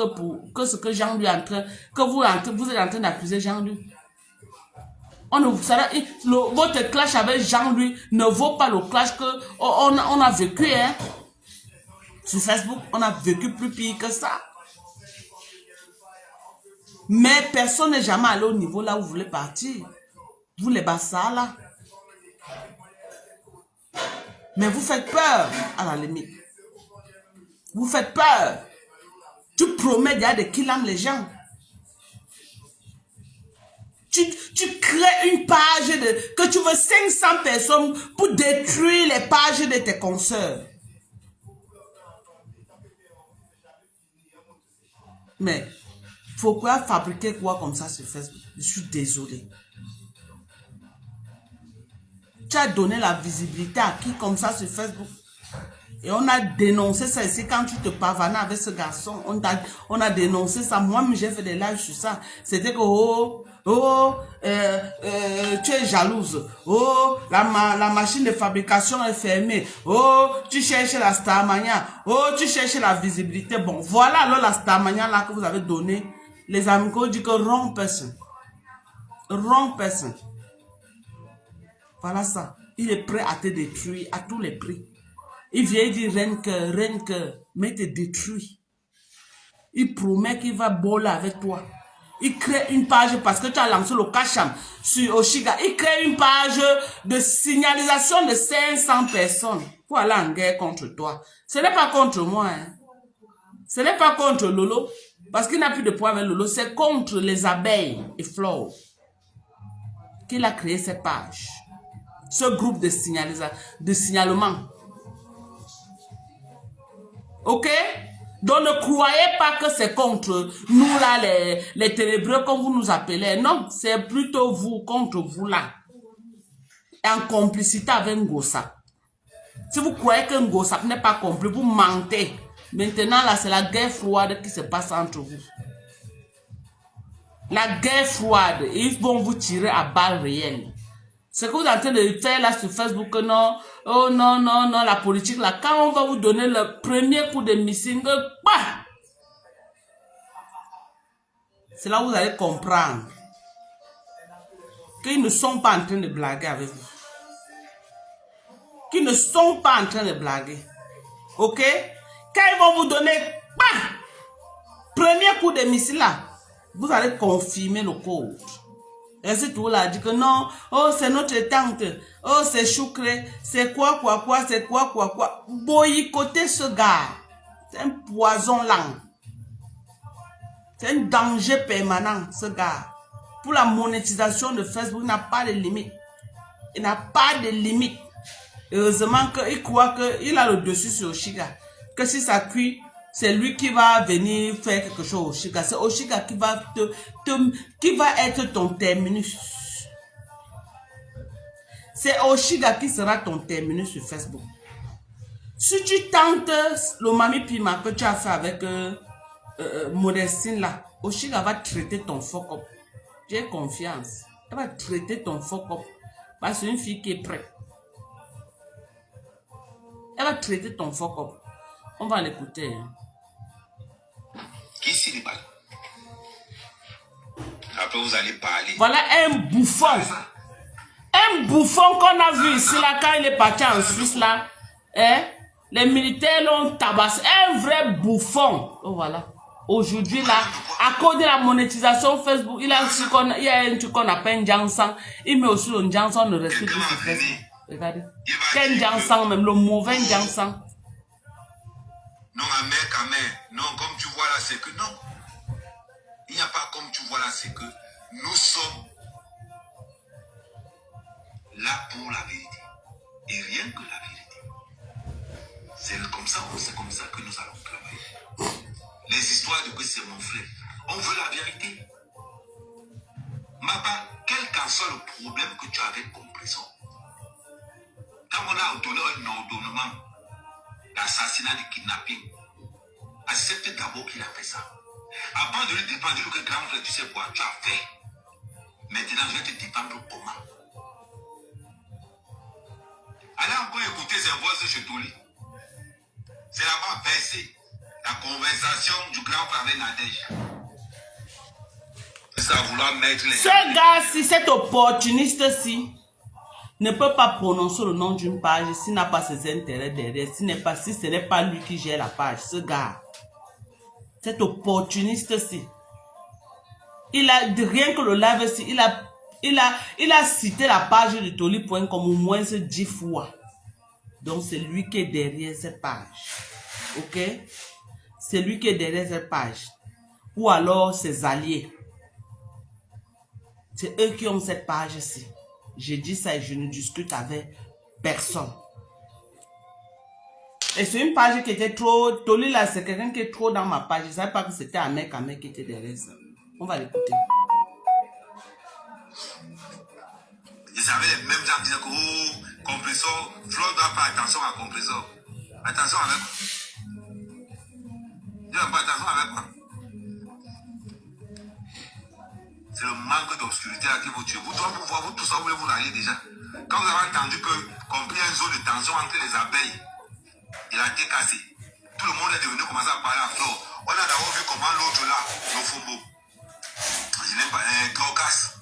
que ce que Jean-Louis est en train, que vous êtes en train d'accuser Jean-Louis. Votre clash avec Jean-Louis ne vaut pas le clash que on a vécu. Hein. Sur Facebook, on a vécu plus pire que ça. Mais personne n'est jamais allé au niveau là où vous voulez partir. Vous les bassards là. Mais vous faites peur à la limite. Vous faites peur. Tu promets déjà de killam les gens. Tu crées une page que tu veux 500 personnes pour détruire les pages de tes consoeurs. Mais pourquoi fabriquer quoi comme ça sur Facebook? Je suis désolé. Tu as donné la visibilité à qui comme ça sur Facebook? Et on a dénoncé ça ici quand tu te pavanais avec ce garçon. On a dénoncé ça. Moi-même, j'ai fait des lives sur ça. C'était que, tu es jalouse. Oh, la machine de fabrication est fermée. Oh, tu cherches la Starmania. Oh, tu cherches la visibilité. Bon, voilà alors la Starmania là que vous avez donné. Les amicaux disent que wrong person. Wrong person. Voilà ça. Il est prêt à te détruire à tous les prix. Il vient dire rien que, mais te détruit. Il promet qu'il va boller avec toi. Il crée une page parce que tu as lancé le Kasham sur Oshiga. Il crée une page de signalisation de 500 personnes pour aller en guerre contre toi. Ce n'est pas contre moi. Hein. Ce n'est pas contre Lolo. Parce qu'il n'a plus de poids avec Lolo. C'est contre les abeilles et fleurs qu'il a créé cette page. Ce groupe de signalement. Ok? Donc ne croyez pas que c'est contre nous là, les ténébreux comme vous nous appelez. Non, c'est plutôt vous, contre vous là. En complicité avec Ngossap. Si vous croyez que Ngossap n'est pas compris, vous mentez. Maintenant là, c'est la guerre froide qui se passe entre vous. La guerre froide, ils vont vous tirer à balles réelles. Ce que vous êtes en train de faire là sur Facebook, non, oh non, non, non, la politique là, quand on va vous donner le premier coup de missing, bah, c'est là où vous allez comprendre qu'ils ne sont pas en train de blaguer avec vous. Qu'ils ne sont pas en train de blaguer. Ok? Quand ils vont vous donner, bah, premier coup de missile là, vous allez confirmer le code. Reste tout là, dit que non, oh c'est notre tante, oh c'est Choucré, c'est quoi, c'est quoi. Boycotter ce gars, c'est un poison lent. C'est un danger permanent, ce gars. Pour la monétisation de Facebook, il n'a pas de limite. Il n'a pas de limite. Heureusement qu'il croit qu'il a le dessus sur Oshiga. Que si ça cuit, c'est lui qui va venir faire quelque chose au Oshiga. C'est Oshiga qui va qui va être ton terminus. C'est Oshiga qui sera ton terminus sur Facebook. Si tu tentes le Mami Pima que tu as fait avec Modestine là, Oshiga va traiter ton fuck up. J'ai confiance. Elle va traiter ton fuck up. Parce que c'est une fille qui est prête. Elle va traiter ton fuck up. On va l'écouter. Hein. Qui s'y déballe? Après, vous allez parler. Voilà un bouffon. Un bouffon qu'on a vu ici, là, quand il est parti en Suisse, là. Hein? Les militaires l'ont tabassé. Un vrai bouffon. Oh, voilà. Aujourd'hui, là, à cause de la monétisation Facebook, il y a un truc qu'on appelle Jansan. Il met aussi le Jansan ne reste plus sur Facebook. Regardez. Quel Jansan, même le mauvais Jansan. Non, non, comme tu vois là, c'est que non. Il n'y a pas comme tu vois là, c'est que nous sommes là pour la vérité. Et rien que la vérité. C'est comme ça que nous allons travailler. Les histoires de que c'est mon frère. On veut la vérité. Maba, quel qu'en soit le problème que tu as avec Compression, quand on a donné un ordonnement d'assassinat, de kidnapping, accepte d'abord qu'il a fait ça. Avant de lui dépendre, que grand frère, tu sais quoi, tu as fait. Maintenant, je vais te dépendre comment. Allez encore écouter ces voix de chez Toli. C'est là-bas versé. La conversation du grand frère avec Nadège. C'est ça, vouloir mettre les... Ce gars-ci, cet opportuniste-ci, ne peut pas prononcer le nom d'une page s'il n'a pas ses intérêts derrière, si ce n'est pas lui qui gère la page. Ce gars, cet opportuniste-ci, il a, rien que le live-ci, il a cité la page de Toli.com au moins 10 fois. Donc c'est lui qui est derrière cette page. Ok? C'est lui qui est derrière cette page. Ou alors ses alliés. C'est eux qui ont cette page-ci. J'ai dit ça et je ne discute avec personne. Et c'est une page qui était trop... Toli là, c'est quelqu'un qui est trop dans ma page. Je ne savais pas que c'était un mec qui était derrière ça. On va l'écouter. Je savais les mêmes gens qui disaient que oh, compresseur, Flo doit faire attention à compresseur. Attention avec quoi? Tu n'as pas attention avec quoi? C'est le manque d'obscurité qui vous tue. Vous tous ça, vous vous alliez déjà. Quand vous avez entendu qu'on prit une zone de tension entre les abeilles et la TKC, tout le monde est devenu commencer à parler à Flo. On a d'abord vu comment l'autre là, le Fombo, je n'aime pas, Crocas.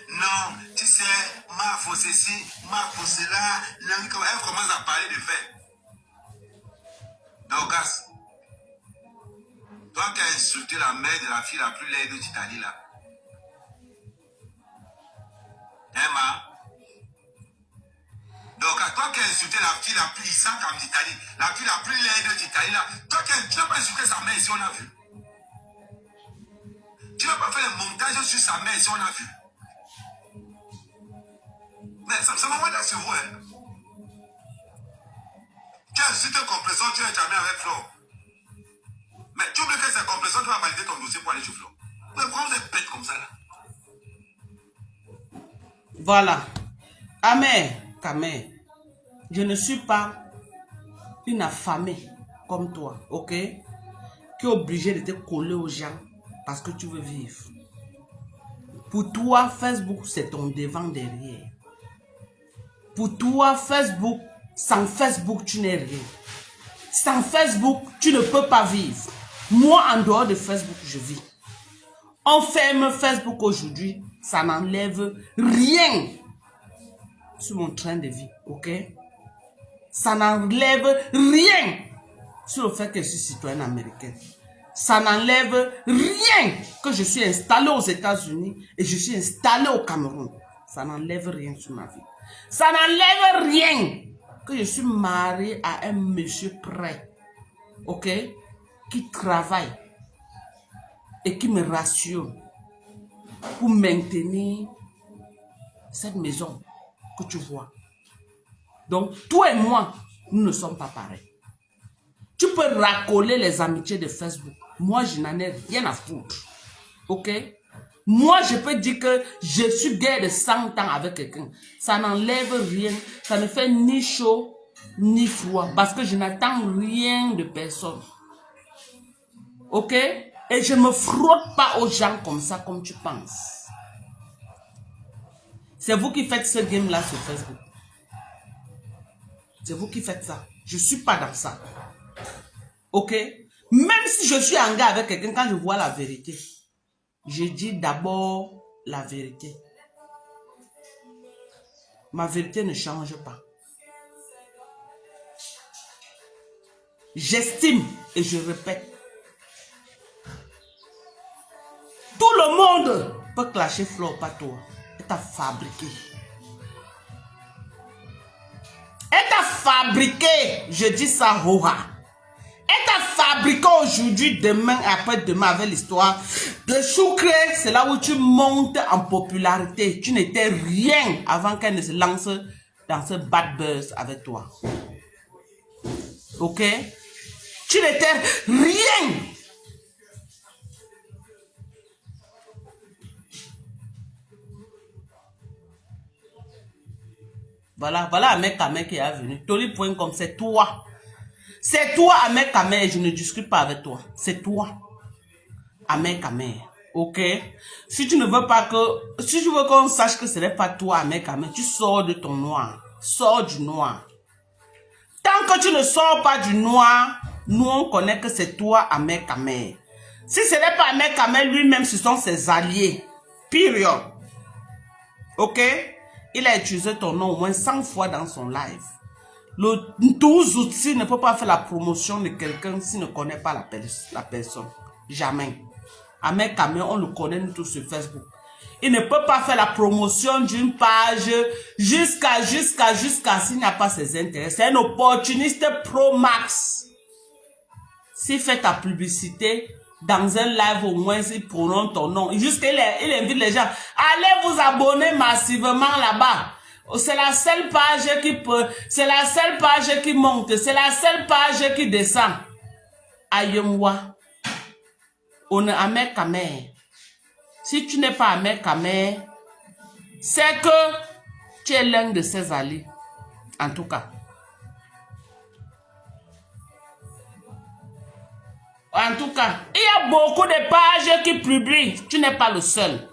Non, tu sais, ma faut ceci, ma faut cela. Elle commence à parler de fait. Crocas. Toi qui as insulté la mère de la fille la plus laide d'Italie là. Emma. Donc, toi qui as insulté la fille la plus puissante d'Italie, la fille la plus laide d'Italie là, toi tu n'as pas insulté sa mère ici, on a vu. Tu n'as pas fait le montage sur sa mère ici, on a vu. Mais ça m'a dit sur vous, hein. Tu as insulté Compression, tu es jamais avec Flo. Mais tu oublies que c'est Compression qui va valider ton dossier pour aller chez Flo. Mais pourquoi vous êtes bête comme ça là? Voilà. Kamé, je ne suis pas une affamée comme toi, ok? Qui est obligée de te coller aux gens parce que tu veux vivre. Pour toi, Facebook, c'est ton devant derrière. Pour toi, Facebook, sans Facebook, tu n'es rien. Sans Facebook, tu ne peux pas vivre. Moi, en dehors de Facebook, je vis. On ferme Facebook aujourd'hui, ça n'enlève rien sur mon train de vie, ok? Ça n'enlève rien sur le fait que je suis citoyenne américaine. Ça n'enlève rien que je suis installé aux États-Unis et je suis installé au Cameroun. Ça n'enlève rien sur ma vie. Ça n'enlève rien que je suis marié à un monsieur prêt, ok, qui travaille et qui me rassure pour maintenir cette maison que tu vois. Donc, toi et moi, nous ne sommes pas pareils. Tu peux racoler les amitiés de Facebook. Moi, je n'en ai rien à foutre. Ok? Moi, je peux dire que je suis gay de 100 ans avec quelqu'un. Ça n'enlève rien. Ça ne fait ni chaud, ni froid. Parce que je n'attends rien de personne. Ok? Et je ne me frotte pas aux gens comme ça, comme tu penses. C'est vous qui faites ce game-là sur Facebook. C'est vous qui faites ça. Je ne suis pas dans ça. Ok? Même si je suis en gars avec quelqu'un, quand je vois la vérité, je dis d'abord la vérité. Ma vérité ne change pas. J'estime et je répète. Tout le monde peut clasher Flo, pas toi. Elle t'a fabriqué. Elle t'a fabriqué. Je dis ça, Roha. Elle t'a fabriqué aujourd'hui, demain, après-demain, avec l'histoire de Choucré. C'est là où tu montes en popularité. Tu n'étais rien avant qu'elle ne se lance dans ce bad buzz avec toi. Ok? Tu n'étais rien. Voilà Ahmed Kamé qui est venu. Toli.com, c'est toi. C'est toi, Ahmed Kamé. Je ne discute pas avec toi. C'est toi, Ahmed Kamé. Ok? Si tu ne veux pas que... Si tu veux qu'on sache que ce n'est pas toi, Ahmed Kamé, tu sors de ton noir. Sors du noir. Tant que tu ne sors pas du noir, nous on connaît que c'est toi, Ahmed Kamé. Si ce n'est pas Ahmed Kamé lui-même, ce sont ses alliés. Period. Ok? Il a utilisé ton nom au moins 100 fois dans son live. Le 12 outils ne peut pas faire la promotion de quelqu'un s'il ne connaît pas la personne. Jamais. Ahmed Kamé, on le connaît nous tous sur Facebook. Il ne peut pas faire la promotion d'une page jusqu'à s'il n'y a pas ses intérêts. C'est un opportuniste pro max. S'il fait ta publicité dans un live, au moins il prononce ton nom. Jusqu'à il invite les gens. Allez vous abonner massivement là-bas. C'est la seule page qui peut, c'est la seule page qui monte, c'est la seule page qui descend. Aïe-moi. On est Ahmed Kamé. Si tu n'es pas Ahmed Kamé, c'est que tu es l'un de ses alliés. En tout cas. En tout cas, il y a beaucoup de pages qui publient. Tu n'es pas le seul.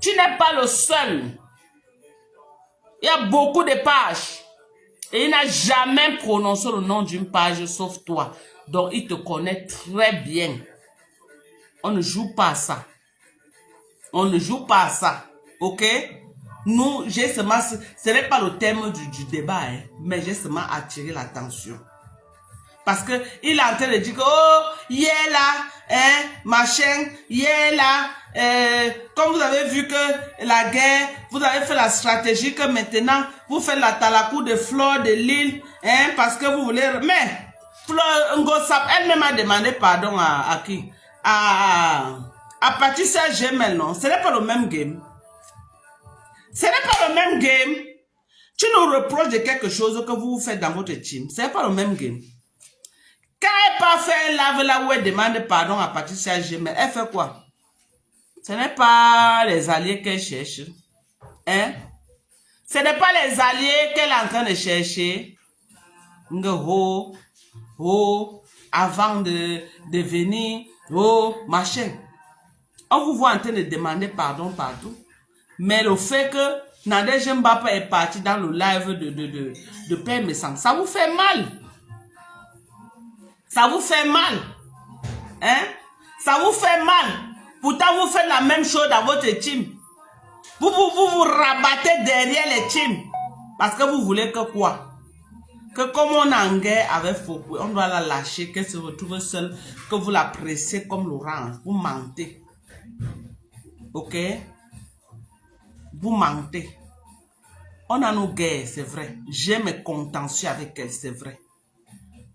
Tu n'es pas le seul. Il y a beaucoup de pages. Et il n'a jamais prononcé le nom d'une page sauf toi. Donc il te connaît très bien. On ne joue pas à ça. On ne joue pas à ça. Ok? Nous, j'ai seulement... Ce n'est pas le thème du débat, hein, mais j'ai seulement attiré l'attention. Parce que il est en train de dire que, oh, il est là, hein, machin, il est là. Comme vous avez vu que la guerre, vous avez fait la stratégie que maintenant, vous faites la talakou de Flore de Lille, hein, parce que vous voulez... Mais, Flore Ngosap, elle-même a demandé pardon à qui? À Patricia Gemel, non? Ce n'est pas le même game. Ce n'est pas le même game. Tu nous reproches de quelque chose que vous faites dans votre team. Ce n'est pas le même game. Quand elle pas fait un live là où elle demande pardon à Patricia Gemel, elle fait quoi? Ce n'est pas les alliés qu'elle cherche. Hein? Ce n'est pas les alliés qu'elle est en train de chercher. Avant de venir, machin. On vous voit en train de demander pardon partout. Mais le fait que Nadège Mbapa est parti dans le live de Père Messang, ça vous fait mal. Ça vous fait mal. Hein? Ça vous fait mal. Pourtant, vous faites la même chose dans votre team. Vous rabattez derrière les teams. Parce que vous voulez que quoi? Que comme on est en guerre avec Foucault, on doit la lâcher, qu'elle se retrouve seule, que vous la pressez comme l'orange. Vous mentez. Ok? Vous mentez. On a nos guerres, c'est vrai. J'ai mes contentieux avec elle, c'est vrai.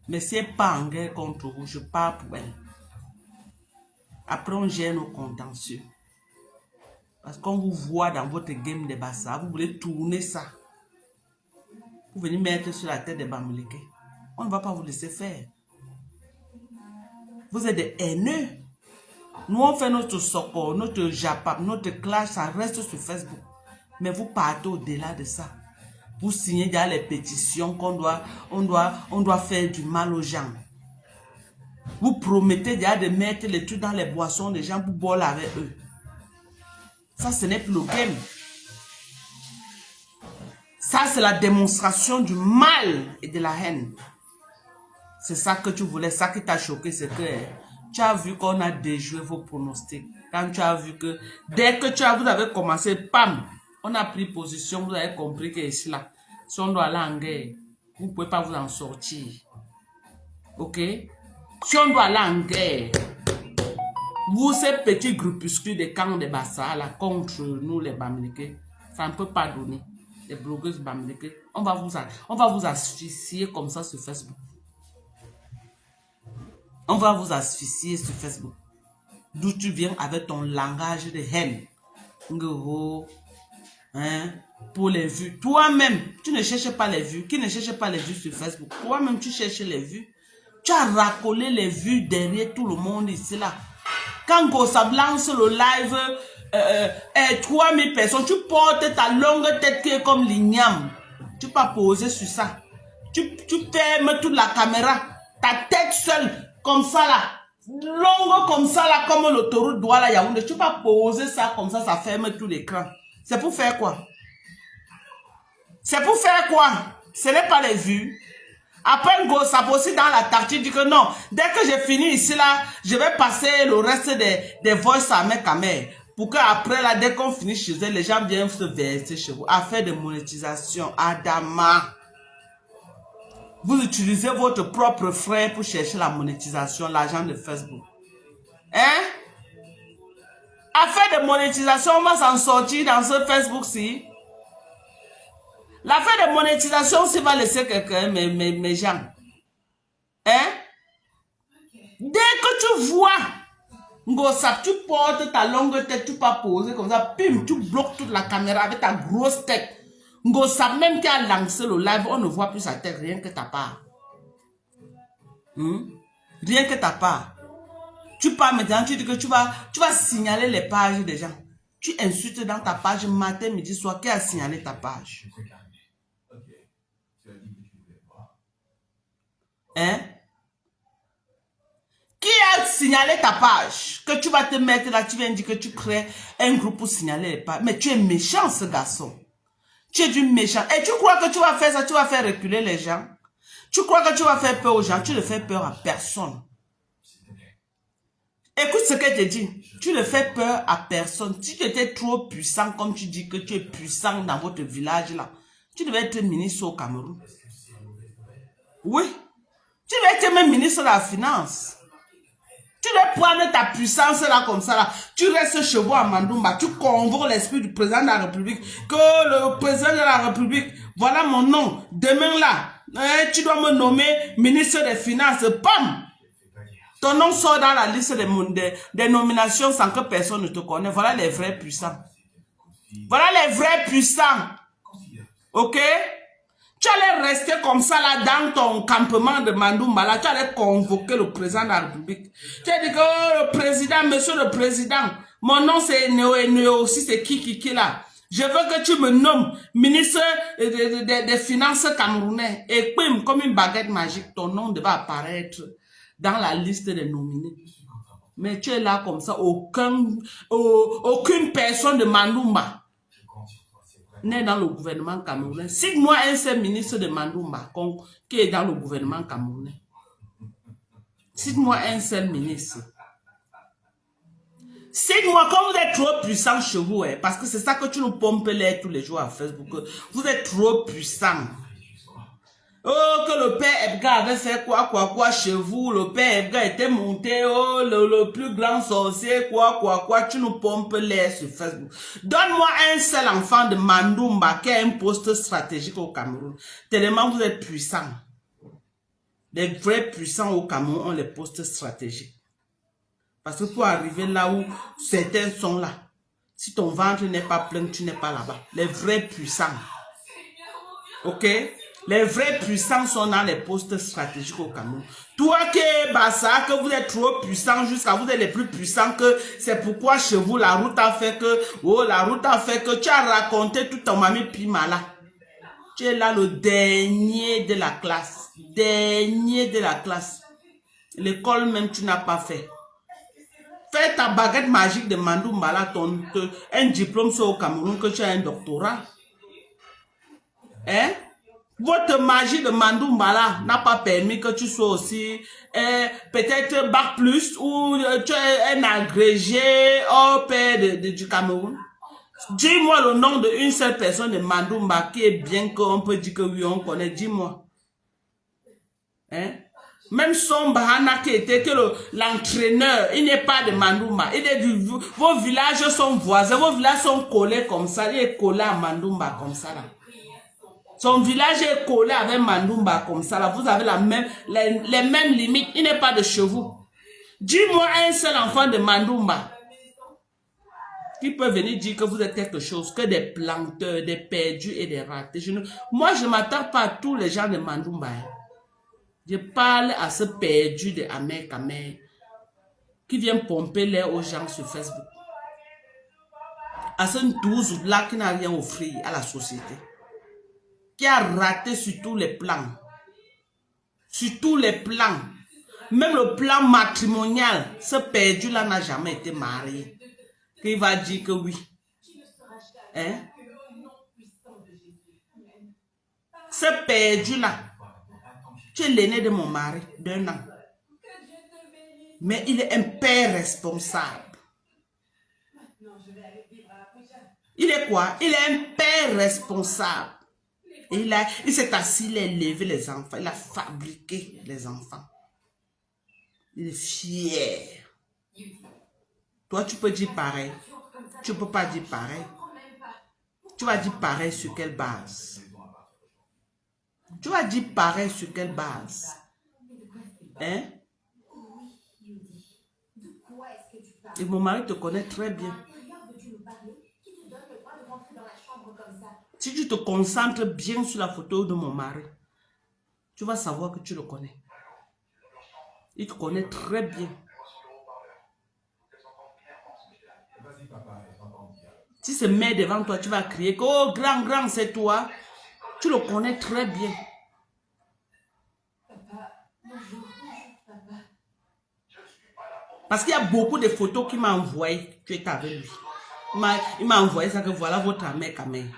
Mais si elle n'est pas en guerre contre vous, je pars pour elle. Après, on gère nos contentieux. Parce qu'on vous voit dans votre game de Bassa, vous voulez tourner ça. Vous venez mettre sur la tête des Bamileke. On ne va pas vous laisser faire. Vous êtes des haineux. Nous, on fait notre soccer, notre japap, notre clash, ça reste sur Facebook. Mais vous partez au-delà de ça. Vous signez déjà les pétitions qu'on doit faire du mal aux gens. Vous promettez déjà de mettre les trucs dans les boissons des gens pour boire avec eux. Ça, ce n'est plus le game. Ça, c'est la démonstration du mal et de la haine. C'est ça que tu voulais, ça qui t'a choqué, c'est que tu as vu qu'on a déjoué vos pronostics. Quand tu as vu que, dès que vous avez commencé, pam, on a pris position, vous avez compris que ici, là, si on doit aller en guerre, vous ne pouvez pas vous en sortir. Ok? Si on doit aller en guerre, vous, ces petits groupuscules de camps de Bassa, là, contre nous, les Bamileke, ça ne peut pas donner. Les blogueuses Bamileke, on va vous asphyxier comme ça sur Facebook. On va vous asphyxier sur Facebook. D'où tu viens avec ton langage de haine. Hein? Pour les vues. Toi-même, tu ne cherches pas les vues. Qui ne cherche pas les vues sur Facebook? Toi-même, tu cherches les vues. Tu as racolé les vues derrière tout le monde ici là. Quand Gossab lance le live, 3000 personnes, tu portes ta longue tête qui est comme l'igname. Tu peux pas poser sur ça. Tu fermes toute la caméra. Ta tête seule, comme ça là. Longue comme ça là, comme l'autoroute Douala Yaoundé. Tu peux pas poser ça comme ça, ça ferme tout l'écran. C'est pour faire quoi? C'est pour faire quoi? Ce n'est pas les vues. Après, Gossab aussi dans la tartine dit que non, dès que j'ai fini ici là, je vais passer le reste des voices à mes caméras. Pour qu'après là, dès qu'on finit chez eux, les gens viennent se verser chez vous. Affaire de monétisation, Adama. Vous utilisez votre propre frère pour chercher la monétisation, l'argent de Facebook. Hein? Affaire de monétisation, on va s'en sortir dans ce Facebook-ci. L'affaire de monétisation, si va laisser quelqu'un, mes gens. Hein? Dès que tu vois, Ngossap, tu portes ta longue tête, tu peux poser comme ça, pim, tu bloques toute la caméra avec ta grosse tête. Ngossap, même qui a lancé le live, on ne voit plus sa tête, rien que ta part. Rien que ta part. Tu pars maintenant, tu dis que tu vas signaler les pages des gens. Tu insultes dans ta page matin, midi, soir, qui a signalé ta page? Hein? Qui a signalé ta page? Que tu vas te mettre là, tu viens dire que tu crées un groupe pour signaler les pages. Mais tu es méchant, ce garçon. Tu es du méchant. Et tu crois que tu vas faire ça, tu vas faire reculer les gens? Tu crois que tu vas faire peur aux gens? Tu ne fais peur à personne. Écoute ce que je te dis. Tu ne fais peur à personne. Si tu étais trop puissant, comme tu dis que tu es puissant dans votre village là, tu devais être ministre au Cameroun. Oui. Tu devais être même ministre de la Finance. Tu devais prendre ta puissance là comme ça là. Tu restes chez vous à Mandoumba. Tu convoques l'esprit du président de la République. Que le président de la République, voilà mon nom. Demain là, tu dois me nommer ministre des Finances. Pam! Ton nom sort dans la liste des nominations sans que personne ne te connaisse. Voilà les vrais puissants. Voilà les vrais puissants. Ok? Tu allais rester comme ça là dans ton campement de Mandoumba là. Tu allais convoquer le président de la République. Tu as dit que oh, le président, monsieur le président, mon nom c'est Néo aussi, c'est qui là. Je veux que tu me nommes ministre des Finances camerounais. Et puis, comme une baguette magique, ton nom devait apparaître dans la liste des nominés. Mais tu es là comme ça, aucune personne de Mandoumba n'est dans le gouvernement camerounais. Cite-moi un seul ministre de Mandoumba qui est dans le gouvernement camerounais. Cite-moi un seul ministre. Cite-moi quand vous êtes trop puissant chez vous, parce que c'est ça que tu nous pompes l'air tous les jours à Facebook. Vous êtes trop puissant. Oh, que le père Edgar avait fait quoi chez vous. Le père Edgar était monté. Oh, le plus grand sorcier, quoi. Tu nous pompes l'air sur Facebook. Donne-moi un seul enfant de Mandoumba qui a un poste stratégique au Cameroun. Tellement vous êtes puissants. Les vrais puissants au Cameroun ont les postes stratégiques. Parce que pour arriver là où certains sont là, si ton ventre n'est pas plein, tu n'es pas là-bas. Les vrais puissants. Ok? Les vrais puissants sont dans les postes stratégiques au Cameroun. Toi qui es Bassa, que vous êtes trop puissant jusqu'à vous êtes les plus puissants que c'est pourquoi chez vous la route a fait que tu as raconté tout ton mamie Pima là. Tu es là le dernier de la classe. Dernier de la classe. L'école même tu n'as pas fait. Fais ta baguette magique de Mandoumba là, un diplôme sur au Cameroun que tu as un doctorat. Hein? Votre magie de Mandoumba n'a pas permis que tu sois aussi peut-être bac plus ou tu es un agrégé au père du Cameroun. Dis-moi le nom d'une seule personne de Mandoumba qui est bien qu'on peut dire que oui on connaît. Dis-moi. Hein? Même son Bahana qui était que l'entraîneur, il n'est pas de Mandoumba. Il est vos villages sont voisins, vos villages sont collés comme ça. Il est collé à Mandoumba comme ça là. Son village est collé avec Mandoumba comme ça. Là. Vous avez les mêmes limites. Il n'est pas de chez vous. Dis-moi un seul enfant de Mandoumba qui peut venir dire que vous êtes quelque chose, que des planteurs, des perdus et des ratés. Moi, je ne m'attends pas à tous les gens de Mandoumba. Hein. Je parle à ce perdu de Amer Kamer qui vient pomper l'air aux gens sur Facebook. À ce 12 là qui n'a rien offert à la société. Qui a raté sur tous les plans. Sur tous les plans. Même le plan matrimonial, ce perdu-là n'a jamais été marié. Qui va dire que oui. Hein? Ce perdu-là, tu es l'aîné de mon mari d'1 an. Mais il est un père responsable. Il est quoi? Il est un père responsable. Et il s'est assis, il a élevé les enfants. Il a fabriqué les enfants. Il est fier. Toi, tu peux dire pareil. Tu ne peux pas dire pareil. Tu vas dire pareil sur quelle base? Tu vas dire pareil sur quelle base? Hein? Et mon mari te connaît très bien. Si tu te concentres bien sur la photo de mon mari, tu vas savoir que tu le connais. Il te connaît très bien. Si se met devant toi, tu vas crier que oh grand, c'est toi. Tu le connais très bien. Parce qu'il y a beaucoup de photos qu'il m'a envoyées. Tu étais avec lui. Il m'a envoyé ça que voilà votre mère quand même.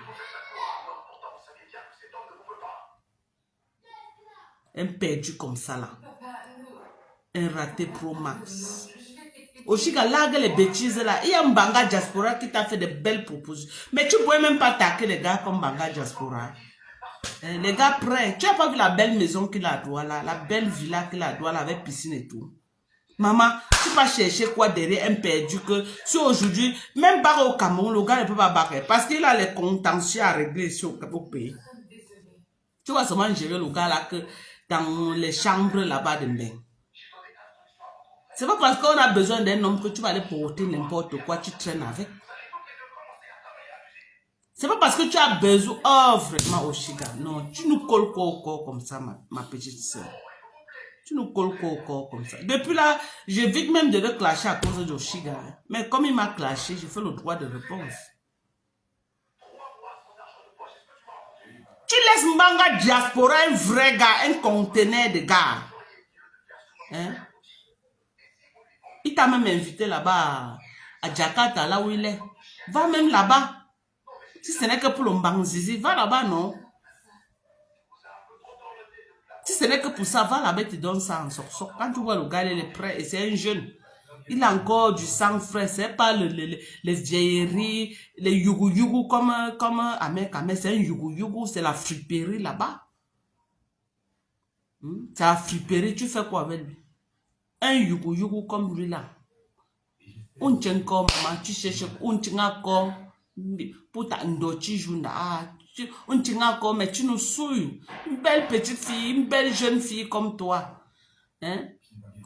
Un perdu comme ça là. Un raté pro max. Oshiga largue les bêtises là. Il y a un Banga Diaspora qui t'a fait de belles propositions. Mais tu ne pouvais même pas attaquer les gars comme Banga Diaspora. Les gars prêts. Tu n'as pas vu la belle maison qu'il a à Douala là. La belle villa qu'il a à Douala avec piscine et tout. Maman, tu vas chercher quoi derrière un perdu que si aujourd'hui, même barre au Cameroun, le gars ne peut pas barrer. Parce qu'il a les contentieux à régler ici au pays. Tu vas seulement gérer le gars là que dans les chambres là-bas de Mbeng. C'est pas parce qu'on a besoin d'un homme que tu vas aller porter n'importe quoi, tu traînes avec. C'est pas parce que tu as besoin, oh vraiment Oshiga, non, tu nous colles au corps comme ça, ma petite soeur. Tu nous colles au corps comme ça. Depuis là, j'évite même de le clasher à cause d'Oshiga. Mais comme il m'a clashé, j'ai fait le droit de réponse. Tu laisses Mbanga Diaspora, un vrai gars, un conteneur de gars. Hein? Il t'a même invité là-bas à Jakarta, là où il est. Va même là-bas. Si ce n'est que pour le Mbangzizi, va là-bas, non? Si ce n'est que pour ça, va là-bas, tu donnes ça en sort. Quand tu vois le gars, il est prêt et c'est un jeune. Il a encore du sang frais. C'est pas les vieilleries, les yougou comme Amer Kamer. C'est un yougou, c'est la friperie là-bas. Ça a friperie, tu fais quoi avec lui? Un yugu comme lui là. On tient encore, maman, tu cherches, on tient encore pour ta ndochi jouna. On tient encore, mais tu nous souilles. Une belle petite fille, une belle jeune fille comme toi. Hein?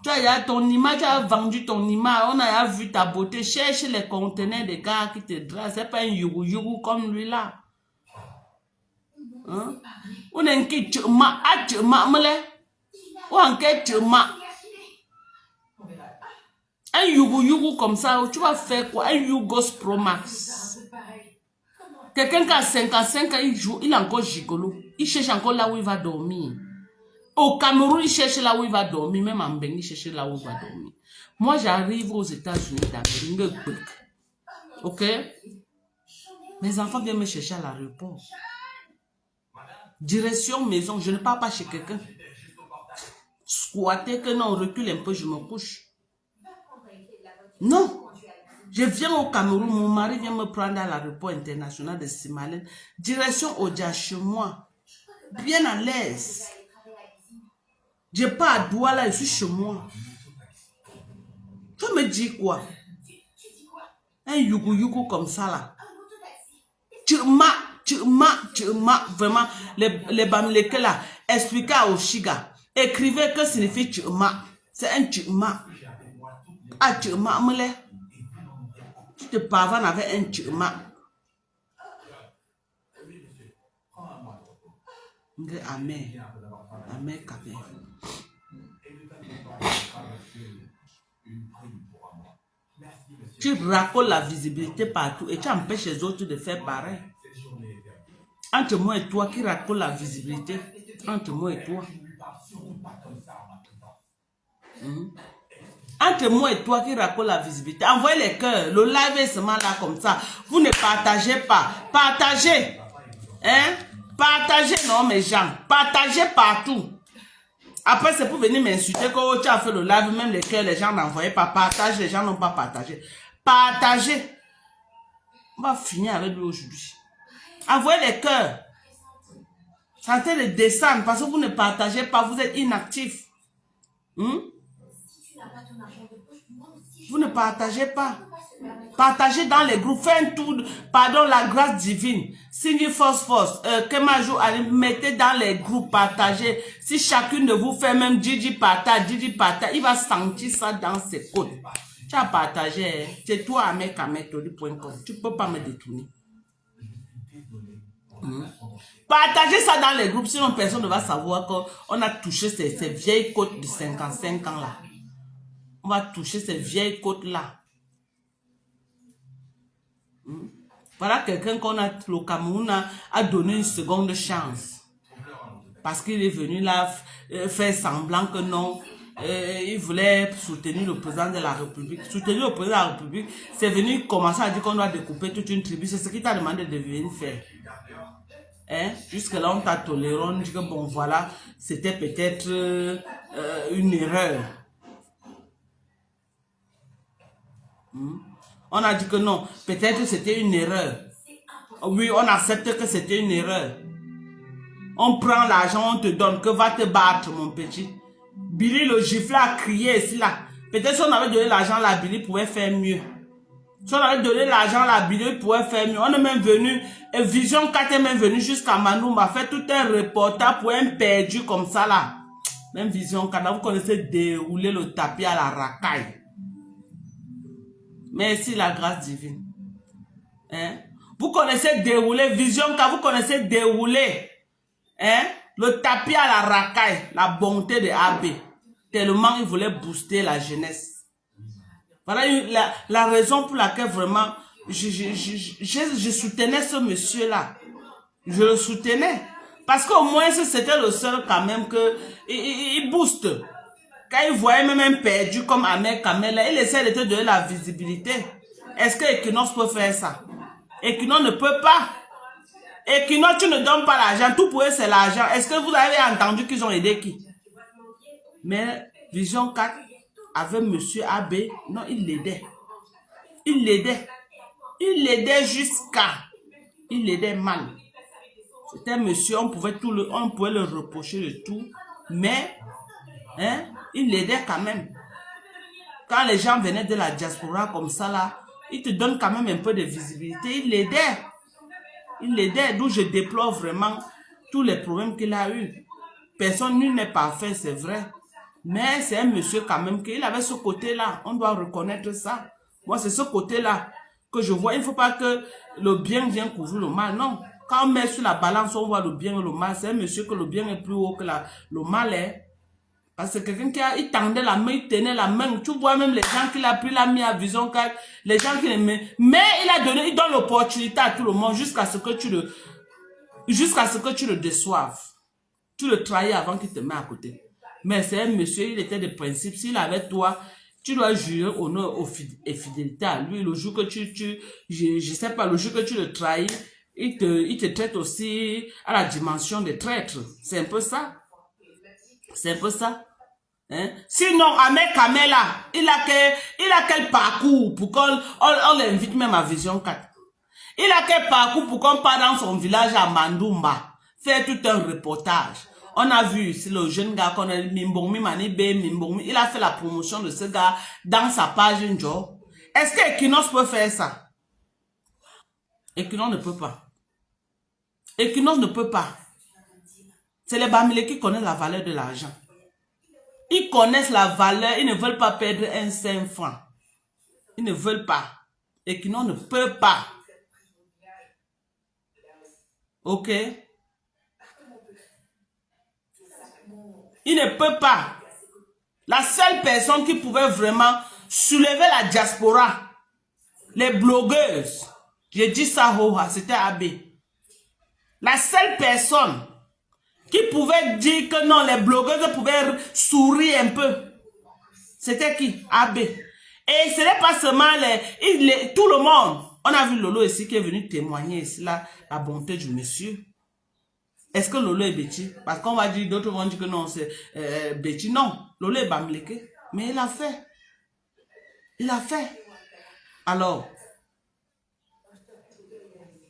Tu as ton image, tu as vendu ton image, on a vu ta beauté. Cherche les conteneurs des gars qui te dressent. C'est pas un yugu comme lui là. Hein? On est un qui tchema, a tchema, mele. Ou un qui tchema. Un yugu comme ça, tu vas faire quoi? Un Yugos Pro Max. Quelqu'un qui a 55 ans, il joue, il est encore gigolo. Il cherche encore là où il va dormir. Au Cameroun, il cherche là où il va dormir. Même en Bengue, il cherche là où il va dormir. Moi, j'arrive aux États-Unis d'Amérique. Ok? Mes enfants viennent me chercher à l'aéroport. Direction maison, je ne pars pas chez quelqu'un. Squatter, que non, on recule un peu, je me couche. Non. Je viens au Cameroun, mon mari vient me prendre à l'aéroport international de Simalène. Direction Odia chez moi. Bien à l'aise. Je pars à Douala, je suis chez moi. Tu me dis quoi? Un yugu comme ça là. Tu m'as, vraiment, les bamileke là, expliquez à Oshiga. Écrivez que signifie tu m'as. C'est un tu m'as. Ah, tu m'as, me l'est. Tu te pavanes avec un tu m'as. Amen. Amen, Kabé. Tu racoles la visibilité partout et tu empêches les autres de faire pareil. Entre moi et toi, qui racole la visibilité? Entre moi et toi. Entre moi et toi qui racole la visibilité. Envoyez les cœurs. Le live est seulement là comme ça. Vous ne partagez pas. Partagez. Hein? Partagez, non, mes gens. Partagez partout. Après, c'est pour venir m'insulter quand tu as fait le live, même les cœurs, les gens n'envoyaient pas. Partage, les gens n'ont pas partagé. Partagez. On va finir avec lui aujourd'hui. Envoyez les cœurs. Sentez les descendre parce que vous ne partagez pas, vous êtes inactif. Vous ne partagez pas. Partagez dans les groupes. Faites un tour. Pardon, la grâce divine. Signe force. Kemajou, mettez dans les groupes. Partagez. Si chacune de vous fait même Didi partage. Il va sentir ça dans ses côtes. Tu as partagé. C'est toi, amekamethodi.com. Tu ne peux pas me détourner. Partagez ça dans les groupes. Sinon, personne ne va savoir qu'on a touché ces vieilles côtes de 55 ans là. On va toucher ces vieilles côtes là. Voilà quelqu'un qu'on a, le Cameroun a donné une seconde chance. Parce qu'il est venu là faire semblant que non. Il voulait soutenir le président de la République. Soutenir le président de la République, c'est venu commencer à dire qu'on doit découper toute une tribu. C'est ce qu'il t'a demandé de venir faire. Hein? Jusque-là, on t'a toléré. On dit que bon, voilà, c'était peut-être une erreur. On a dit que non, peut-être c'était une erreur. Oui, on accepte que c'était une erreur. On prend l'argent, on te donne, que va te battre, mon petit. Billy, le giflet, a crié ici, là. Peut-être si on avait donné l'argent à la Billy, pouvait faire mieux. Si on avait donné l'argent à la Billy, pouvait faire mieux. On est même venu, Vision 4 est même venu jusqu'à Manouma, faire tout un reportage pour un perdu comme ça, là. Même Vision 4, là, vous connaissez dérouler le tapis à la racaille. Merci la grâce divine. Hein? Vous connaissez dérouler, Vision, quand vous connaissez dérouler, hein? Le tapis à la racaille, la bonté de AB. Tellement il voulait booster la jeunesse. Voilà la raison pour laquelle vraiment je soutenais ce monsieur-là. Je le soutenais. Parce qu'au moins c'était le seul quand même que il booste. Quand il voyait même un perdu comme Ahmed Kamel, il essaie de te donner la visibilité. Est-ce que Equinox peut faire ça? Equinox ne peut pas. Equinox, tu ne donnes pas l'argent. Tout pour eux, c'est l'argent. Est-ce que vous avez entendu qu'ils ont aidé qui? Mais Vision 4, avec monsieur AB, non, il l'aidait. Il l'aidait. Il l'aidait jusqu'à... Il l'aidait mal. C'était un monsieur, on pouvait le reprocher de tout. Mais, hein, il l'aidait quand même. Quand les gens venaient de la diaspora comme ça, là, il te donne quand même un peu de visibilité. Il l'aidait. Il l'aidait, d'où je déplore vraiment tous les problèmes qu'il a eu. Personne, nul n'est parfait, c'est vrai. Mais c'est un monsieur quand même qu'il avait ce côté-là. On doit reconnaître ça. Moi, c'est ce côté-là que je vois. Il ne faut pas que le bien vienne couvrir le mal. Non. Quand on met sur la balance, on voit le bien et le mal. C'est un monsieur que le bien est plus haut que le mal est. Parce que quelqu'un il tendait la main, il tenait la main. Tu vois même les gens qu'il a pris, l'a mis à vision, les gens qui l'aimaient. Mais il donne l'opportunité à tout le monde jusqu'à ce que tu le déçoives. Tu le trahis avant qu'il te mette à côté. Mais c'est un monsieur, il était de principe. S'il avait toi, tu dois jurer honneur et fidélité à lui. Le jour que je sais pas, le jour que tu le trahis, il te traite aussi à la dimension des traîtres. C'est un peu ça. C'est un peu ça. Hein? Sinon, Ahmed Kamela, il a quel parcours pour qu'on l'invite même à Vision 4? Il a quel parcours pour qu'on parte dans son village à Mandoumba, faire tout un reportage? On a vu ici le jeune gars qu'on a Mimbongmi Manibe, Mimbongmi, il a fait la promotion de ce gars dans sa page Njo. Est-ce que Equinox peut faire ça? Equinox ne peut pas. Equinox ne peut pas. C'est les Bamilés qui connaissent la valeur de l'argent. Ils connaissent la valeur, ils ne veulent pas perdre un 5 francs. Ils ne veulent pas. Equinox ne peut pas. Ok? Il ne peut pas. La seule personne qui pouvait vraiment soulever la diaspora, les blogueuses, j'ai dit ça, c'était Abbé. La seule personne qui pouvait dire que non, les blogueuses pouvaient sourire un peu, c'était qui? Abbé. Et ce n'est pas seulement tout le monde. On a vu Lolo ici qui est venu témoigner ici, là, la bonté du monsieur. Est-ce que Lolo est bêti? Parce qu'on va dire, d'autres vont dire que non, c'est bêti. Non, Lolo est bamléqué. Mais il a fait. Il a fait. Alors,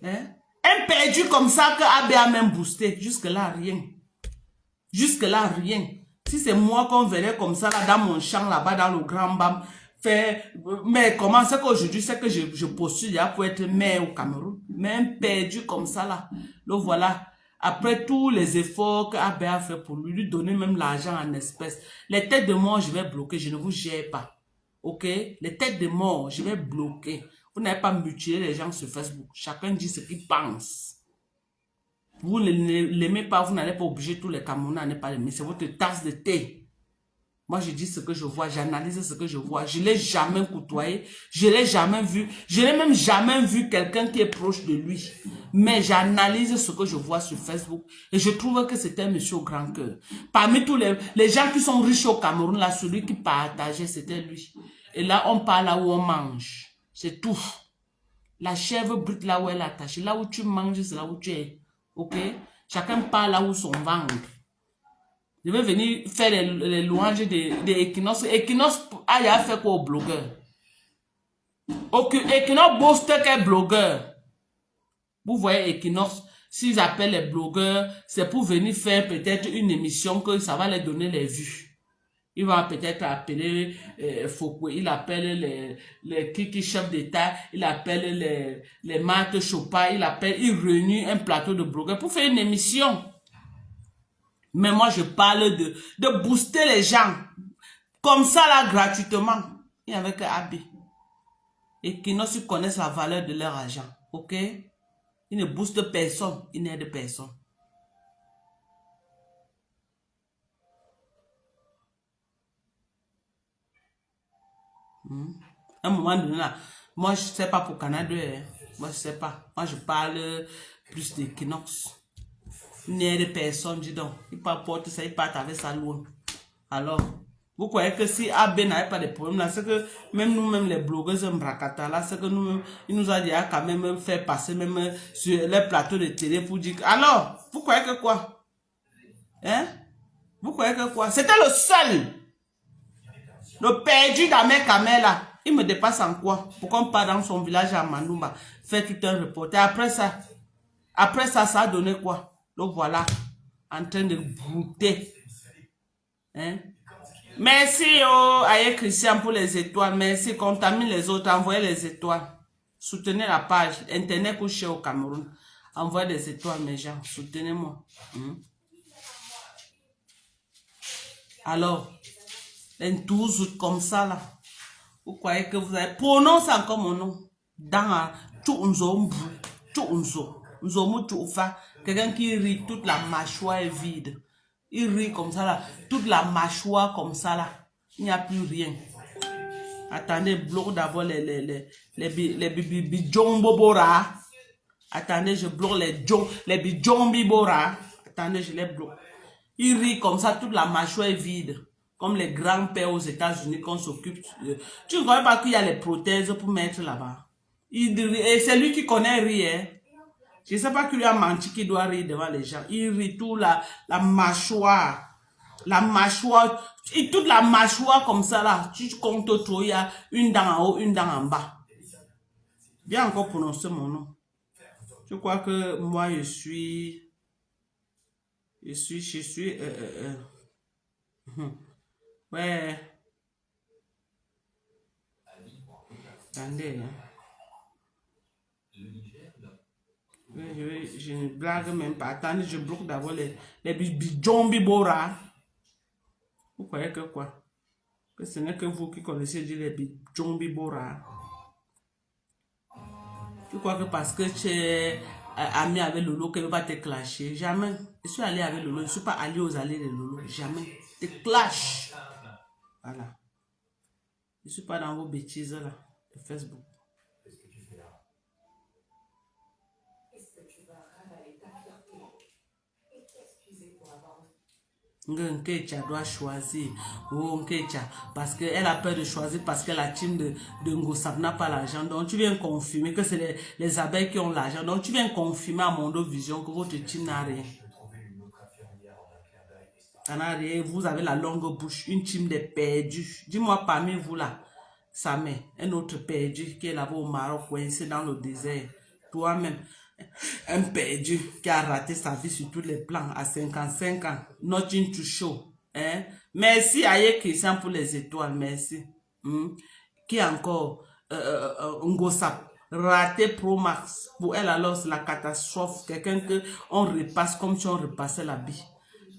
hein? Un perdu comme ça que AB a même boosté. Jusque-là, rien. Jusque-là, rien. Si c'est moi qu'on verrait comme ça, là, dans mon champ, là-bas, dans le Grand Bam, mais comment c'est qu'aujourd'hui, c'est que je postule là pour être maire au Cameroun. Mais un perdu comme ça, là, le voilà. Après tous les efforts que AB a fait pour lui donner même l'argent en espèces. Les têtes de mort, je vais bloquer, je ne vous gère pas. Ok? Les têtes de mort, je vais bloquer. Vous n'avez pas mutilé les gens sur Facebook. Chacun dit ce qu'il pense. Vous ne l'aimez pas, vous n'allez pas obliger tous les Camerounais à ne pas l'aimer. C'est votre tasse de thé. Moi, je dis ce que je vois, j'analyse ce que je vois. Je ne l'ai jamais côtoyé, je ne l'ai jamais vu. Je n'ai même jamais vu quelqu'un qui est proche de lui. Mais j'analyse ce que je vois sur Facebook. Et je trouve que c'était un monsieur au grand cœur. Parmi tous les gens qui sont riches au Cameroun, là, celui qui partageait, c'était lui. Et là, on parle là où on mange. C'est tout. La chèvre brute là où elle est attachée. Là où tu manges, c'est là où tu es. Ok? Chacun parle là où son ventre. Je vais venir faire les louanges de Equinox. Equinox a fait quoi au blogueur? Equinox bosse qu'un blogueur. Vous voyez Equinox, s'ils appellent les blogueurs, c'est pour venir faire peut-être une émission que ça va leur donner les vues. Il va peut-être appeler Foucault, il appelle les Kiki chefs d'État, il appelle les Marthe Chopin, il réunit un plateau de blogueurs pour faire une émission. Mais moi, je parle de booster les gens. Comme ça, là, gratuitement. Il n'y avait que AB. Et qui ne connaissent la valeur de leur argent. Ok? Ils ne boostent personne. Ils n'aident personne. À un moment donné, là, moi, je ne sais pas pour Canada. Hein. Moi, je ne sais pas. Moi, je parle plus d'Equinox. Il n'aide personne, dis donc. Il porte ça, il part avec sa loin. Alors, vous croyez que si AB n'avait pas de problème là, c'est que même nous-mêmes, les blogueurs Mbrakata, là, c'est que nous-mêmes, il nous a dit à quand même faire passer même sur les plateaux de télé pour dire. Alors, vous croyez que quoi? Hein? Vous croyez que quoi? C'était le seul. Le perdu d'Ahmed Kamela. Il me dépasse en quoi? Pourquoi on part dans son village à Mandoumba, faire tout un reportage. Après ça, ça a donné quoi? Donc voilà, en train de brouter. Hein? Merci, oh, Aye Christian pour les étoiles. Merci, contamine les autres, envoyez les étoiles. Soutenez la page. Internet couché au Cameroun. Envoyez des étoiles, mes gens. Soutenez-moi. Alors, les 12 août comme ça, là. Vous croyez que vous avez... Prononcez encore mon nom. Dans quelqu'un qui rit, toute la mâchoire est vide. Il rit comme ça, là. Toute la mâchoire comme ça, là. Il n'y a plus rien. Attendez, bloque d'abord les bidjons. Attendez, je bloque les bidjons bibora. Attendez, je les bloque. Il rit comme ça, toute la mâchoire est vide. Comme les grands-pères aux États-Unis qu'on s'occupe. Tu ne crois pas qu'il y a les prothèses pour mettre là-bas? Et c'est lui qui connaît rire. Je ne sais pas qu'il lui a menti qu'il doit rire devant les gens. Il rit tout la mâchoire. La mâchoire. Et toute la mâchoire comme ça là. Tu comptes trop, il y a une dent en haut, une dent en bas. Bien encore prononcer mon nom. Je crois que moi je suis... Ouais. Attendez. Hein. Je ne blague même pas. Attendez, je bloque d'abord les bidjons bibora. Vous croyez que quoi? Que ce n'est que vous qui connaissez les bidjons bibora. Tu crois que parce que tu es ami avec Lolo, que ne va te clasher? Jamais. Je suis allé avec Lolo. Je ne suis pas allé aux allées de Lolo. Jamais. Te clash. Voilà. Je ne suis pas dans vos bêtises là. De Facebook. Nkecha doit choisir. Oh, Nkecha. Parce qu'elle a peur de choisir parce que la team de Ngosap n'a pas l'argent. Donc, tu viens confirmer que c'est les abeilles qui ont l'argent. Donc, tu viens confirmer à Mondo Vision que votre team n'a rien. Vous avez la longue bouche. Une team de perdus. Dis-moi parmi vous là, Samé, un autre perdu qui est là-bas au Maroc, coincé dans le désert. Toi-même. Un perdu qui a raté sa vie sur tous les plans à 55 ans. Nothing to show. Hein? Merci Aye Christian pour les étoiles. Merci. Qui encore Ngosap. Raté Pro Max. Pour elle alors c'est la catastrophe. Quelqu'un que on repasse comme si on repassait la vie.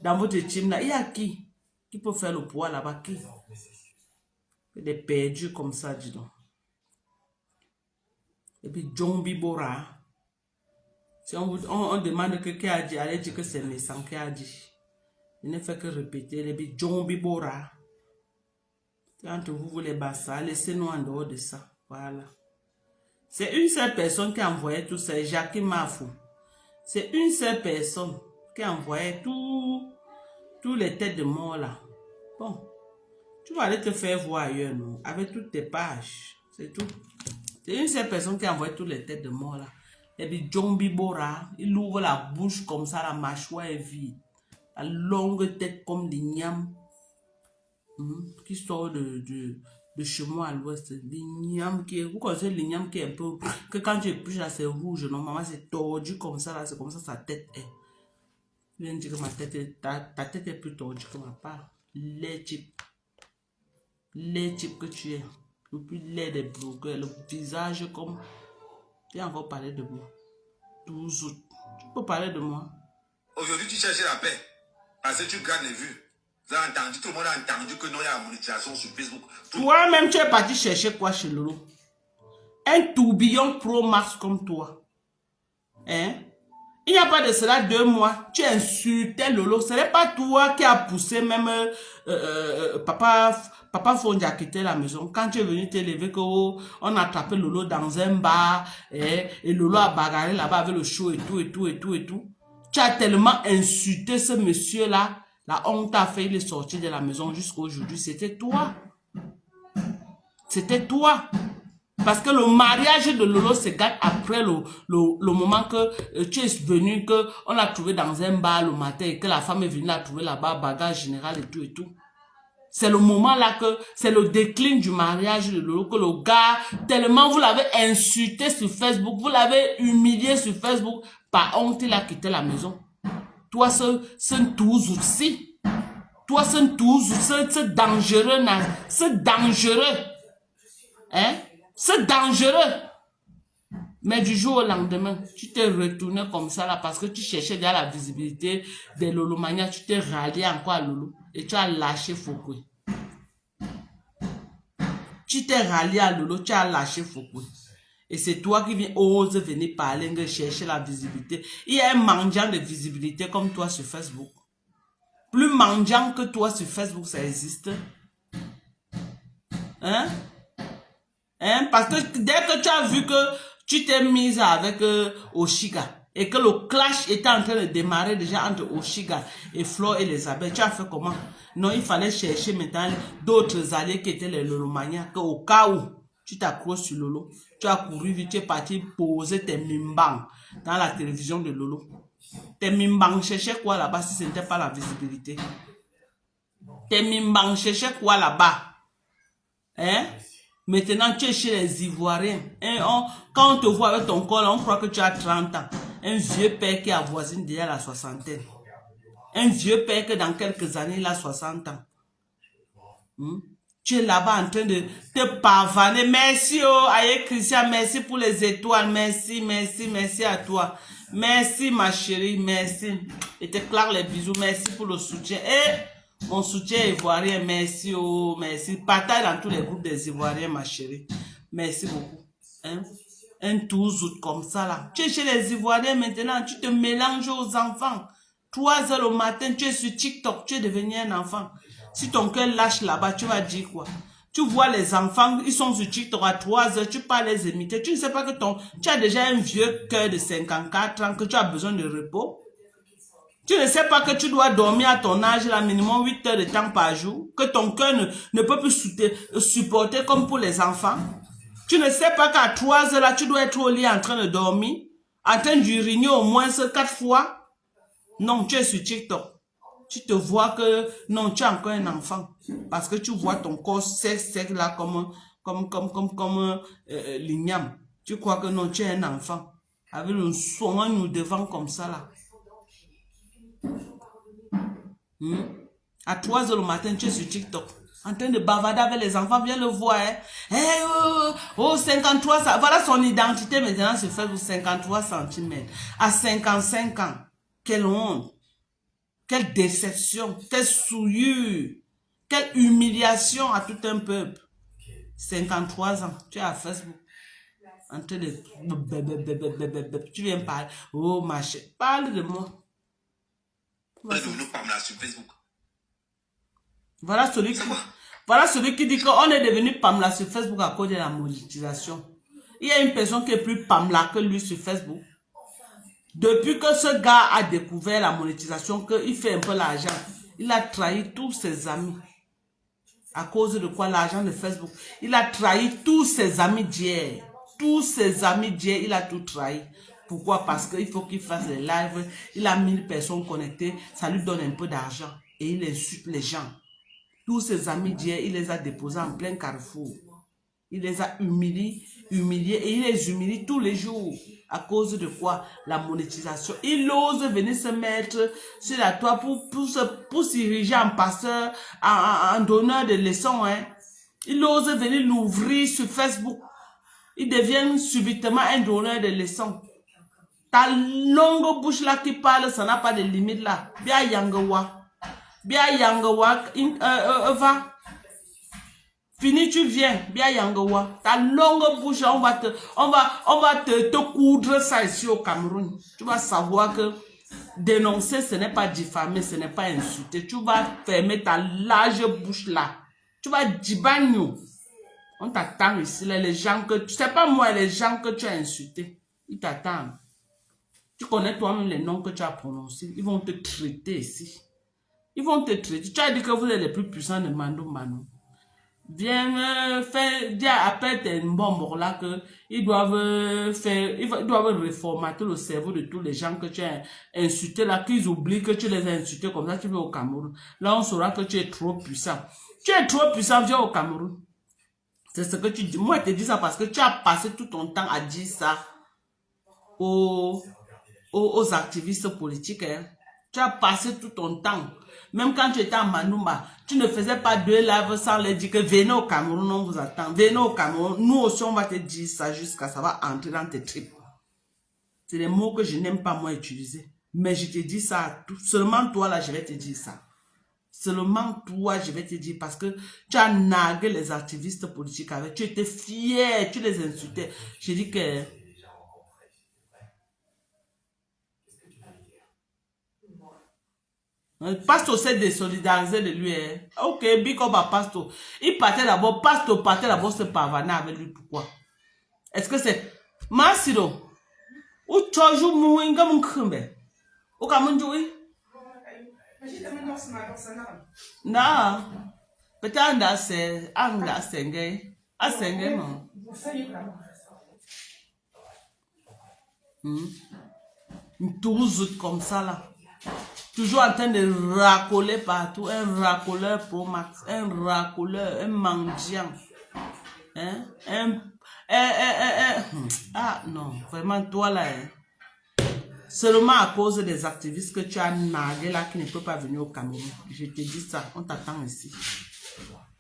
Dans votre team là, il y a qui peut faire le poids là-bas? Qui? Des perdus comme ça, dis donc. Et puis John Bibora. Si on demande que qui a dit, allez dire que c'est méchant qui a dit. Il ne fait que répéter les John Bibora. Quand vous voulez bassa, laissez-nous en dehors de ça. Voilà. C'est une seule personne qui a envoyé tout ça, Jacques Mafou. C'est une seule personne qui a envoyé tous les têtes de mort là. Bon. Tu vas aller te faire voir ailleurs, non? Avec toutes tes pages. C'est tout. C'est une seule personne qui a envoyé toutes les têtes de mort là. Et puis John Bibora, il ouvre la bouche comme ça, la mâchoire est vide. La longue tête comme l'igname. Qui sort de chez moi à l'ouest. L'igname qui est... Vous connaissez l'igname qui est un peu... Que quand tu épluches là, c'est rouge. Normalement, c'est tordu comme ça là. C'est comme ça sa tête est. Je viens de dire que ma tête est... Ta tête est plus tordue que ma part. Les types que tu es. Le plus laid des blogueurs. Le visage comme... Tu as encore parlé de moi. 12 août. Tu peux parler de moi. Aujourd'hui, tu cherches la paix. Parce que tu gardes les vues. Vous avez entendu, tout le monde a entendu que non, il y a la monétisation sur Facebook. Toi-même, tu es parti chercher quoi chez Lolo? Un tourbillon Pro Max comme toi. Hein? Il n'y a pas de cela 2 mois. Tu insultais Lolo. Ce n'est pas toi qui as poussé même Papa Fondi a quitté la maison. Quand tu es venu t'élever, on a attrapé Lolo dans un bar et Lolo a bagarré là-bas avec le show et tout. Tu as tellement insulté ce monsieur-là. La honte a fait, il est sorti de la maison jusqu'à aujourd'hui. C'était toi. C'était toi. Parce que le mariage de Lolo se gâte après le moment que tu es venu, qu'on l'a trouvé dans un bar le matin et que la femme est venue la trouver là-bas, bagage général et tout. C'est le moment là que c'est le déclin du mariage de Lolo, que le gars, tellement vous l'avez insulté sur Facebook, vous l'avez humilié sur Facebook, par honte, il a quitté la maison. Toi, ce 12 aussi. Toi, c'est dangereux, c'est dangereux. Hein? C'est dangereux. Mais du jour au lendemain, tu t'es retourné comme ça là parce que tu cherchais déjà la visibilité des Lolomania, tu t'es rallié encore à Lolo et tu as lâché Fokwe. Tu t'es rallié à Lolo, tu as lâché Fokwe. Et c'est toi qui oses venir parler, chercher la visibilité. Il y a un mendiant de visibilité comme toi sur Facebook. Plus mendiant que toi sur Facebook, ça existe. Hein? Hein? Parce que dès que tu as vu que tu t'es mise avec Oshiga et que le clash était en train de démarrer déjà entre Oshiga et Flo et les abeilles, tu as fait comment? Non, il fallait chercher maintenant d'autres alliés qui étaient les Lolomania, qu'au cas où tu t'accroches sur Lolo, tu as couru vite, tu es parti poser tes mimbang dans la télévision de Lolo. Tes mimbang cherchaient quoi là-bas si ce n'était pas la visibilité? Tes mimbang cherchaient quoi là-bas? Hein? Maintenant, tu es chez les Ivoiriens. Et quand on te voit avec ton corps, on croit que tu as 30 ans. Un vieux père qui avoisine déjà la soixantaine. Un vieux père que dans quelques années, il a 60 ans. Tu es là-bas en train de te pavaner. Merci, oh, Aïe Christian, merci pour les étoiles. Merci, merci, merci à toi. Merci, ma chérie, merci. Et te claque les bisous, merci pour le soutien. Et mon soutien ivoirien, merci, oh, merci. Partage dans tous les groupes des Ivoiriens, ma chérie. Merci beaucoup. Hein? Un tout comme ça, là. Tu es chez les Ivoiriens maintenant, tu te mélanges aux enfants. 3 heures au matin, tu es sur TikTok, tu es devenu un enfant. Si ton cœur lâche là-bas, tu vas dire quoi? Tu vois les enfants, ils sont sur TikTok à 3 heures, tu peux les imiter. Tu ne sais pas que tu as déjà un vieux cœur de 54 ans, que tu as besoin de repos. Tu ne sais pas que tu dois dormir à ton âge, là, minimum 8 heures de temps par jour, que ton cœur ne peut plus supporter comme pour les enfants. Tu ne sais pas qu'à 3 heures, là, tu dois être au lit en train de dormir, en train d'uriner au moins 4 fois. Non, tu es sur TikTok. Tu te vois que, non, tu es encore un enfant. Parce que tu vois ton corps sec là comme l'igname. Tu crois que non, tu es un enfant. Avec le soin nous devant comme ça là. À 3 heures le matin, tu es sur TikTok. En train de bavarder avec les enfants, viens le voir. Hein. Hey, oh, 53, ça, voilà son identité maintenant se fait 53 cm. À 55 ans. Quelle honte. Quelle déception, quelle souillure, quelle humiliation à tout un peuple. 53 ans, tu es à Facebook. En train de... Tu viens parler. Oh, ma chérie, parle de moi. Voilà celui qui dit qu'on est devenu Pamela sur Facebook à cause de la monétisation. Il y a une personne qui est plus Pamela que lui sur Facebook. Depuis que ce gars a découvert la monétisation, qu'il fait un peu l'argent, il a trahi tous ses amis. À cause de quoi? L'argent de Facebook. Il a trahi tous ses amis d'hier. Tous ses amis d'hier, il a tout trahi. Pourquoi? Parce qu'il faut qu'il fasse les lives. Il a 1000 personnes connectées. Ça lui donne un peu d'argent. Et il insulte les gens. Tous ses amis d'hier, il les a déposés en plein carrefour. Il les a humiliés et il les humilie tous les jours. À cause de quoi? La monétisation. Il ose venir se mettre sur la toile pour s'iriger en pasteur, en donneur de leçons. Hein. Il ose venir l'ouvrir sur Facebook. Il devient subitement un donneur de leçons. Ta longue bouche là qui parle, ça n'a pas de limite là. Bien Yangawa. Bien Yangawa. Va. Fini, tu viens, bien Yangawa. Ta longue bouche, on va te coudre ça ici au Cameroun. Tu vas savoir que dénoncer, ce n'est pas diffamer, ce n'est pas insulter. Tu vas fermer ta large bouche là. Tu vas dire bagno. On t'attend ici, là, les gens que... Tu sais pas moi, les gens que tu as insultés. Ils t'attendent. Tu connais toi-même les noms que tu as prononcés. Ils vont te traiter ici. Ils vont te traiter. Tu as dit que vous êtes les plus puissants de Mando Mano. Viens appelle tes bombes là que ils doivent reformater le cerveau de tous les gens que tu as insultés là, qu'ils oublient que tu les as insultés comme ça, tu vas au Cameroun. Là, on saura que tu es trop puissant. Tu es trop puissant, viens au Cameroun. C'est ce que tu dis. Moi, je te dis ça parce que tu as passé tout ton temps à dire ça aux activistes politiques. Hein. Tu as passé tout ton temps. Même quand tu étais à Manumba, tu ne faisais pas 2 lives sans leur dire que venez au Cameroun, on vous attend. Venez au Cameroun, nous aussi on va te dire ça jusqu'à ça va entrer dans tes tripes. C'est des mots que je n'aime pas moi utiliser. Mais je te dis ça à tout. Seulement toi là, je vais te dire ça. Seulement toi, je vais te dire parce que tu as nargué les activistes politiques avec. Tu étais fier, tu les insultais. Je dis que... Pasto s'est désolidarisé de lui. Hein. Ok, big up à Pasto. Il partait d'abord, Pasto partait d'abord se pavaner avec lui. Pourquoi? Est-ce que c'est... Masiro, ou toujours mouinga mon crumbe? Ou comme jouer? Non. Peut-être c'est anga senge. A senge non. Tous comme ça là. Toujours en train de racoler partout, un racoleur pro max, un racoleur, un mendiant. Hein? Ah non, vraiment toi là. Hein? Seulement à cause des activistes que tu as nargué là qui ne peuvent pas venir au Cameroun. Je te dis ça, on t'attend ici.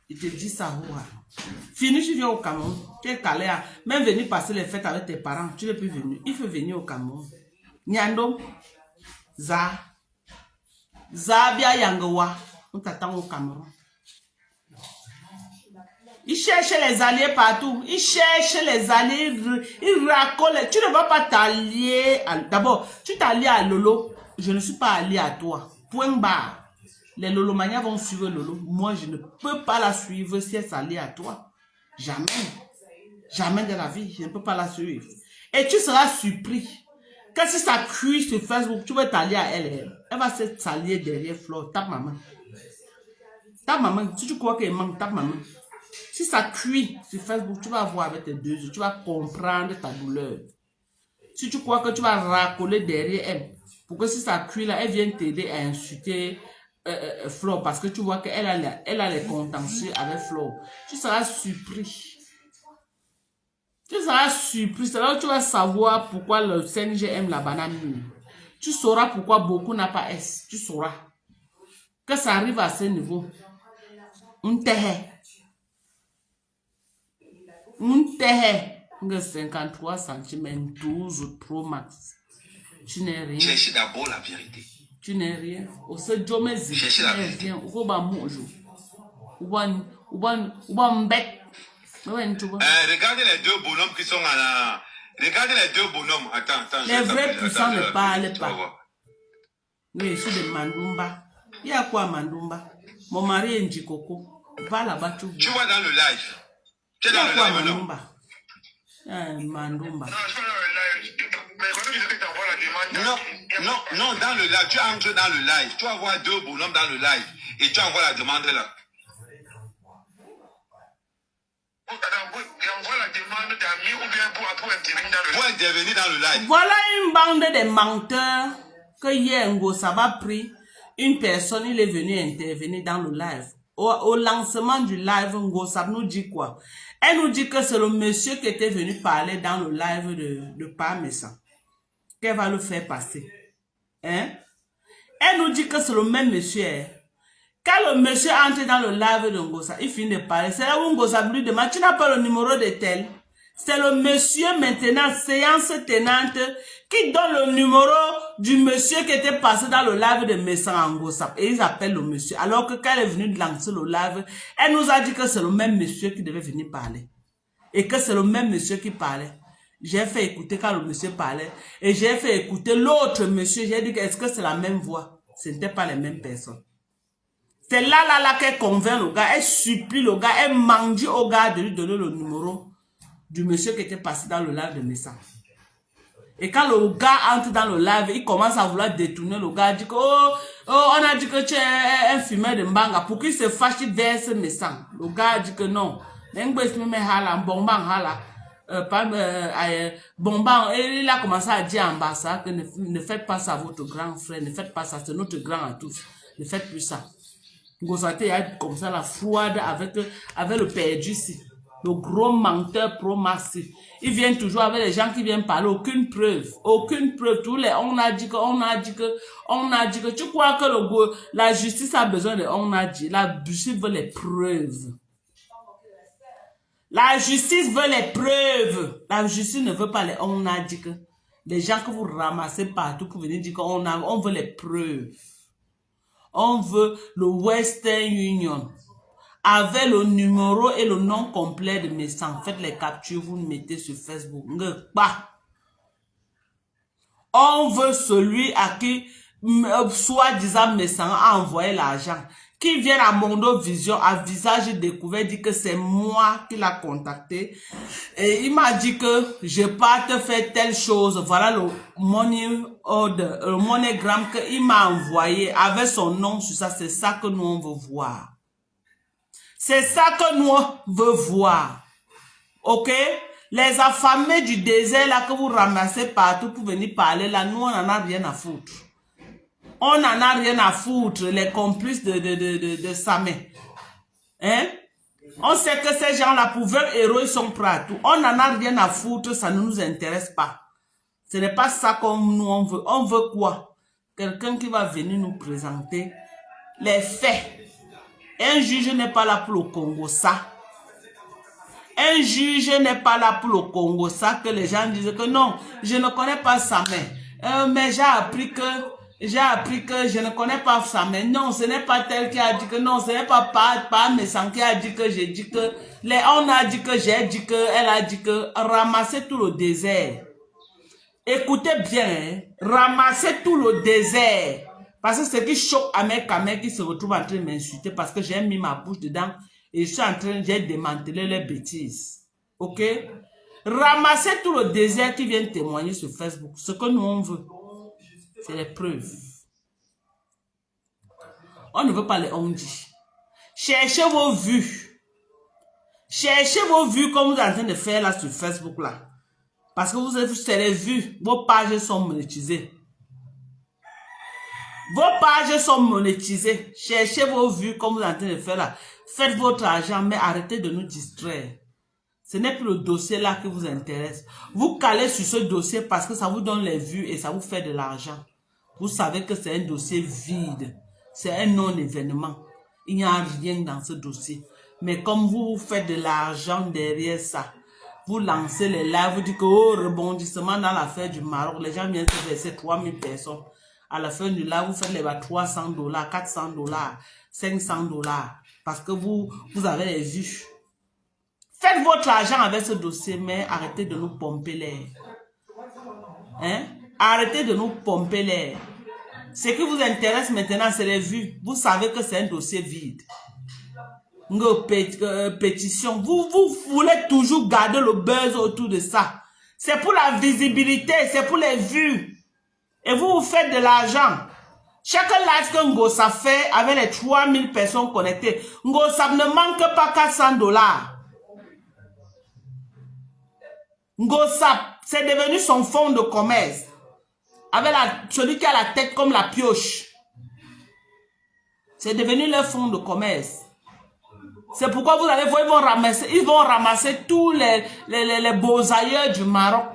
Je te dis ça, ouah. Fini, tu viens au Cameroun. Tu es calé à même venir passer les fêtes avec tes parents. Tu ne peux venir. Il faut venir au Cameroun. Nyando, Zabia Yangawa, on t'attend au Cameroun. Il cherche les alliés partout. Il cherche les alliés. Il racole. Tu ne vas pas t'allier. D'abord, tu t'allies à Lolo. Je ne suis pas allié à toi. Point barre. Les Lolomanias vont suivre Lolo. Moi, je ne peux pas la suivre si elle s'allie à toi. Jamais. Jamais de la vie. Je ne peux pas la suivre. Et tu seras surpris. Quand si ça cuit sur Facebook, tu vas t'allier à elle. Elle va s'allier derrière Flo. Tape maman. Tape maman. Si tu crois qu'elle manque, tape maman. Si ça cuit sur Facebook, tu vas voir avec tes 2 yeux. Tu vas comprendre ta douleur. Si tu crois que tu vas racoler derrière elle, pour que si ça cuit là, elle vienne t'aider à insulter Flo. Parce que tu vois qu'elle a les contentieux avec Flo. Tu seras surpris. Tu seras surpris. C'est là où tu vas savoir pourquoi le CNG aime la banane. Tu sauras pourquoi beaucoup n'a pas S. Tu sauras. Que ça arrive à ce niveau. Un 53 cm, 12 Pro Max. Tu n'es rien. Cherchez d'abord la vérité. Tu n'es rien. Au seul jomezi. Cherchez la vérité. Regardez les 2 bonhommes qui sont à la... Regardez les 2 bonhommes. Attends. Les vrais puissants ne parlent pas. Oui, je suis de Mandumba. Il y a quoi Mandumba? Mon mari est Njikoko. Va là-bas, tu vois. Tu vois dans le live. Tu es dans le live, non? Mandumba. Non, dans le live. Tu entres dans le live. Tu vas voir 2 bonhommes dans le live. Et tu envoies la demande là. Pour intervenir dans le live. Voilà une bande de menteurs que hier Ngossab a pris. Une personne, il est venu intervenir dans le live. Au lancement du live, Ngossab nous dit quoi? Elle nous dit que c'est le monsieur qui était venu parler dans le live de Parmesan. Qu'elle va le faire passer. Hein? Elle nous dit que c'est le même monsieur. Hein? Quand le monsieur entre dans le live de Ngossab, il finit de parler. C'est là où Ngossab lui demande, tu n'as pas le numéro de tel? C'est le monsieur maintenant, séance tenante, qui donne le numéro du monsieur qui était passé dans le live de Messan en Ngossab. Et ils appellent le monsieur. Alors que quand elle est venue lancer le live, elle nous a dit que c'est le même monsieur qui devait venir parler. Et que c'est le même monsieur qui parlait. J'ai fait écouter quand le monsieur parlait. Et j'ai fait écouter l'autre monsieur. J'ai dit, est-ce que c'est la même voix? Ce n'était pas les mêmes personnes. C'est là qu'elle convainc le gars. Elle supplie le gars. Elle mendie au gars de lui donner le numéro du monsieur qui était passé dans le live de Messan. Et quand le gars entre dans le live, il commence à vouloir détourner le gars. Il dit que, on a dit que tu es un fumeur de mbanga. Pour qu'il se fâche, il verse Messan. Le gars dit que non. Bomban, il a commencé à dire en bas ça, que ne faites pas ça à votre grand frère, ne faites pas ça, c'est notre grand à tous. Ne faites plus ça. Ngossab est comme ça, la froide avec le perdu ici. Le gros menteur pro-massif. Ils viennent toujours avec les gens qui viennent parler. Aucune preuve. Aucune preuve. Tous les on a dit que, on a dit que, on a dit que. Tu crois que la justice a besoin de on a dit. La justice veut les preuves. La justice veut les preuves. La justice ne veut pas les on a dit que. Les gens que vous ramassez partout pour venir dire on veut les preuves. On veut le Western Union. Avec le numéro et le nom complet de mes sangs. Faites les captures, vous le mettez sur Facebook. On veut celui à qui, soi-disant mes sangs, a envoyé l'argent. Qui vient à Mondo Vision, à visage découvert, dit que c'est moi qui l'a contacté. Et il m'a dit que je pas te faire telle chose. Voilà le money order, le MoneyGram qu'il m'a envoyé avec son nom sur ça. C'est ça que nous on veut voir. C'est ça que nous veut voir. Ok? Les affamés du désert là que vous ramassez partout pour venir parler là, nous on n'en a rien à foutre. On n'en a rien à foutre, les complices de Samé. Hein? On sait que ces gens-là, pour leur héros, ils sont prêts à tout. On n'en a rien à foutre, ça ne nous intéresse pas. Ce n'est pas ça que nous on veut. On veut quoi? Quelqu'un qui va venir nous présenter les faits. Un juge n'est pas là pour le Congo, ça. Un juge n'est pas là pour le Congo, ça, que les gens disent que non, je ne connais pas Samé. Mais j'ai appris que je ne connais pas Samé. Non, ce n'est pas tel qui a dit que non, ce n'est pas mes sangs qui a dit que j'ai dit que, on a dit que j'ai dit que, elle a dit que, ramassez tout le désert. Écoutez bien, hein, ramassez tout le désert. Parce que ce qui choque à mes camés qui se retrouvent en train de m'insulter parce que j'ai mis ma bouche dedans et je suis en train de démanteler les bêtises. Ok? Ramassez tout le désert qui vient témoigner sur Facebook. Ce que nous on veut, c'est les preuves. On ne veut pas les on dit. Cherchez vos vues. Cherchez vos vues comme vous êtes en train de faire là sur Facebook là. Parce que vous avez c'est les vues. Vos pages sont monétisées. Vos pages sont monétisées. Cherchez vos vues comme vous êtes en train de faire là. Faites votre argent, mais arrêtez de nous distraire. Ce n'est plus le dossier là qui vous intéresse. Vous calez sur ce dossier parce que ça vous donne les vues et ça vous fait de l'argent. Vous savez que c'est un dossier vide. C'est un non-événement. Il n'y a rien dans ce dossier. Mais comme vous faites de l'argent derrière ça, vous lancez les lives, vous dites que oh, rebondissement dans l'affaire du Maroc, les gens viennent se verser 3000 personnes. À la fin du live, vous faites les $300, $400, $500 parce que vous avez les vues. Faites votre argent avec ce dossier, mais arrêtez de nous pomper l'air. Hein? Arrêtez de nous pomper l'air. Ce qui vous intéresse maintenant, c'est les vues. Vous savez que c'est un dossier vide. Pétition. Vous voulez toujours garder le buzz autour de ça. C'est pour la visibilité, c'est pour les vues. Et vous faites de l'argent. Chaque live que Ngosa fait avec les 3000 personnes connectées, Ngosa ne manque pas $400. Ngosa, c'est devenu son fonds de commerce. Avec celui qui a la tête comme la pioche. C'est devenu leur fonds de commerce. C'est pourquoi vous allez voir, ils vont ramasser tous les beaux ailleurs du Maroc.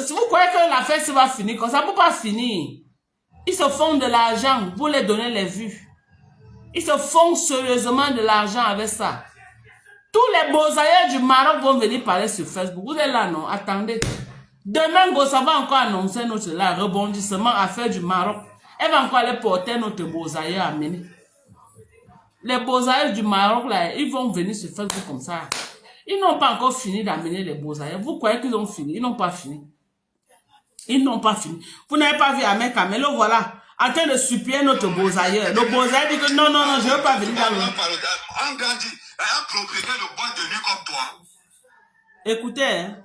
Si vous croyez que l'affaire va finir comme ça, ne peut pas finir. Ils se font de l'argent, vous les donnez les vues. Ils se font sérieusement de l'argent avec ça. Tous les beaux ailleurs du Maroc vont venir parler sur Facebook. Vous êtes là, non? Attendez. Demain, Ngosa va encore annoncer notre rebondissement affaire du Maroc. Elle va encore aller porter notre beaux ailleurs amener. Les beaux ailleurs du Maroc, là, ils vont venir sur Facebook comme ça. Ils n'ont pas encore fini d'amener les beaux ailleurs. Vous croyez qu'ils ont fini? Ils n'ont pas fini. Ils n'ont pas fini. Vous n'avez pas vu Ahmed Kamelo, voilà, en train de supplier notre beaux ailleurs. Le beaux ailleurs dit que non, non, non, je ne veux pas venir dans le... Un grandi, un propriétaire de boîte de nuit comme toi. Écoutez, hein.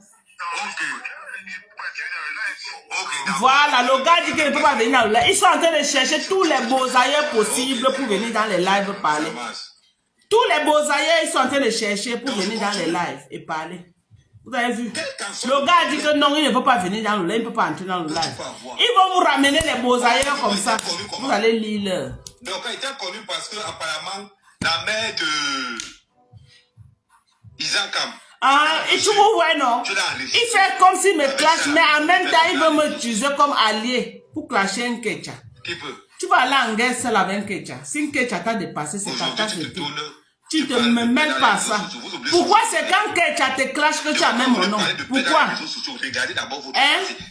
Okay, voilà, le gars dit qu'il ne peut pas venir dans le live. Ils sont en train de chercher tous les beaux ailleurs possibles pour venir dans les lives parler. Tous les beaux ailleurs, ils sont en train de chercher pour venir dans les lives et parler. Vous avez vu? Le gars dit que non, il ne peut pas venir dans le live, il ne peut pas entrer dans le live. Ils vont vous ramener les beaux ailleurs comme ça. Vous allez lire. Donc, il était connu parce que, apparemment, la mère Isakam. Ah, et tu vous vois, non? Tu l'as enregistré. Il fait comme s'il me clash, mais en même temps, il veut me me utiliser comme allié pour clasher un Kecha. Qui peut? Tu vas aller en guerre seul avec un Kecha. Si un Kecha t'a dépassé, c'est ta tasse de tout. Tu te me mêles pas ça. Pourquoi c'est quand Kecha te clash que tu as même mon nom? Pourquoi? Regardez d'abord votre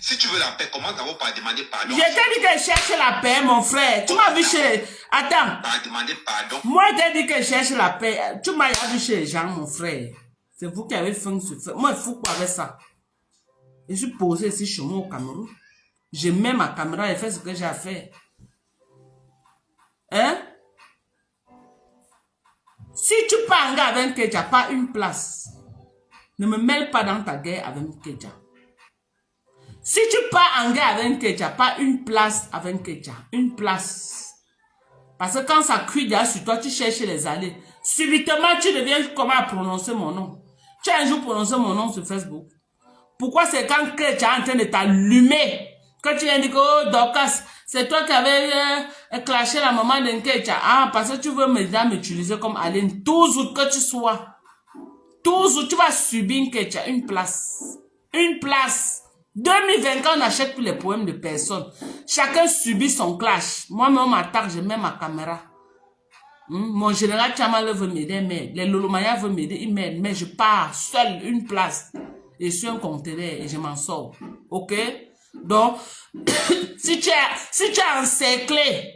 Si tu veux la paix, commence d'abord par demander pardon. Je t'ai dit que je cherche la paix, mon frère. Tu m'as vu chez... Attends. Par demander pardon. Moi, je t'ai dit que je cherche la paix. Tu m'as vu chez les gens, mon frère. C'est vous qui avez fait ce fait. Moi, il faut quoi avec ça? Je suis posé ici chez moi au Cameroun. Je mets ma caméra et fais ce que j'ai à faire. Hein? Si tu pars en guerre avec Kecha, pas une place. Ne me mêle pas dans ta guerre avec Kecha. Si tu pars en guerre avec Kecha, pas une place avec Kecha. Une place. Parce que quand ça cuit derrière sur toi, tu cherches les allées. Subitement, tu deviens comment prononcer mon nom. Tu as un jour prononcé mon nom sur Facebook. Pourquoi c'est quand Kecha est en train de t'allumer que tu viens dire que, oh, Dorcas, c'est toi qui avais clashé la maman d'un Kecha. Ah, parce que tu veux m'utiliser comme Aline. Toujours que tu sois. Toujours, tu vas subir une Kecha, une place. Une place. 2024, on n'achète plus les poèmes de personne. Chacun subit son clash. Moi-même, on m'attaque, je mets ma caméra. Mon général Tchamal veut m'aider, mais les Lolomaya veulent m'aider, ils m'aident. Mais je pars seul, une place. Je suis un conteneur et je m'en sors. Ok? Donc, si tu es encerclé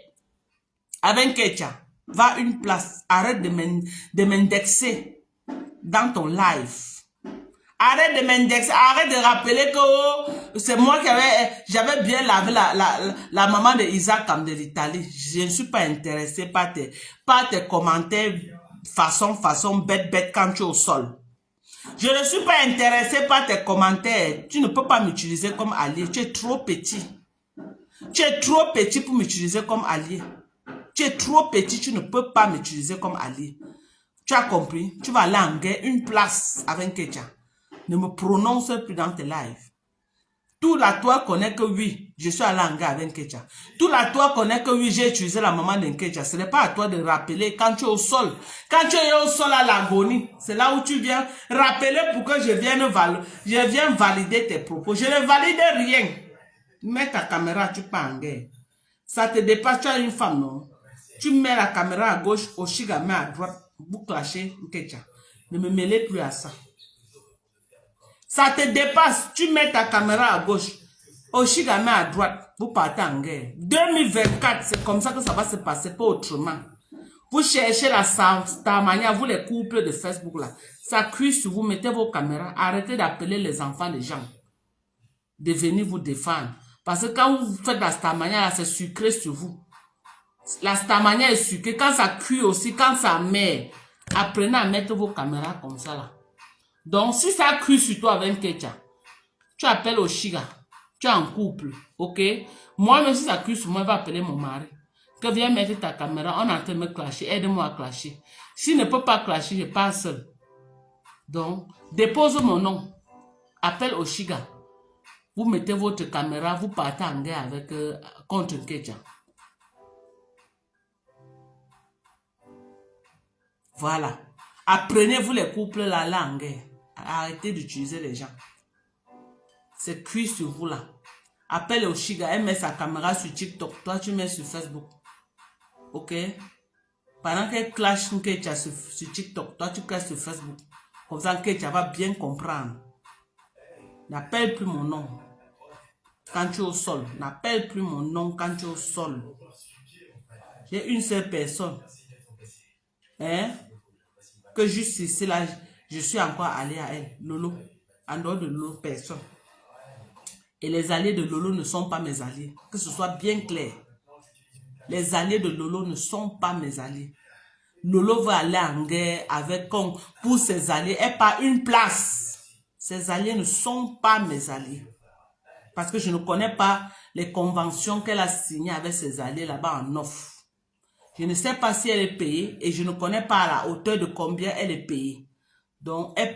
avec Kecha, va une place. Arrête de m'indexer dans ton live. Arrête de m'indexer. Arrête de rappeler que oh, c'est moi qui j'avais bien lavé la maman de Isaac comme de l'Italie. Je ne suis pas intéressé par tes commentaires façon bête quand tu es au sol. Je ne suis pas intéressé par tes commentaires. Tu ne peux pas m'utiliser comme allié. Tu es trop petit. Tu es trop petit pour m'utiliser comme allié. Tu es trop petit, tu ne peux pas m'utiliser comme allié. Tu as compris? Tu vas aller en guerre, une place avec Kecha. Ne me prononce plus dans tes lives. Tout la toi connaît que oui, je suis allé en guerre avec Kecha. Tout la toi connaît que oui, j'ai utilisé la maman d'un Kecha. Ce n'est pas à toi de rappeler quand tu es au sol. Quand tu es au sol à l'agonie, c'est là où tu viens rappeler pour que je vienne valider tes propos. Je ne valide rien. Mets ta caméra, tu pars en guerre. Ça te dépasse, tu as une femme, non? Tu mets la caméra à gauche, Oshiga met à droite, vous clashez Kecha. Ne me mêlez plus à ça. Ça te dépasse, tu mets ta caméra à gauche, Oshiga met à droite, vous partez en guerre. 2024, c'est comme ça que ça va se passer, pas autrement. Vous cherchez la Starmania, vous les couples de Facebook là, ça cuit sur vous, mettez vos caméras, arrêtez d'appeler les enfants des gens, de venir vous défendre. Parce que quand vous faites la Starmania là, c'est sucré sur vous. La Starmania est sucrée, quand ça cuit aussi, quand ça met, apprenez à mettre vos caméras comme ça là. Donc, si ça cuit sur toi avec Kecha, tu appelles Oshiga, tu es en couple, ok? Moi, même si ça cuit sur moi, je vais appeler mon mari. Que viens mettre ta caméra, on est en train de me clasher, aide-moi à clasher. S'il ne peut pas clasher, je pars seul. Donc, dépose mon nom, appelle Oshiga. Vous mettez votre caméra, vous partez en guerre avec, contre Kecha. Voilà. Apprenez-vous les couples là, là en guerre. Arrêtez d'utiliser les gens. C'est cuit sur vous là. Appelle Oshiga, elle met sa caméra sur TikTok. Toi, tu mets sur Facebook. Ok? Pendant qu'elle clash Kecha sur TikTok, toi, tu clashes sur Facebook. Comme ça, Kecha va bien comprendre. N'appelle plus mon nom quand tu es au sol. N'appelle plus mon nom quand tu es au sol. J'ai une seule personne. Hein? Que juste ici là, je suis encore allé à elle, Lolo. En dehors de Lolo, personne. Et les alliés de Lolo ne sont pas mes alliés. Que ce soit bien clair. Les alliés de Lolo ne sont pas mes alliés. Lolo va aller en guerre avec pour ses alliés. Et pas une place. Ses alliés ne sont pas mes alliés. Parce que je ne connais pas les conventions qu'elle a signées avec ses alliés là-bas en off. Je ne sais pas si elle est payée et je ne connais pas à la hauteur de combien elle est payée. Donc, elle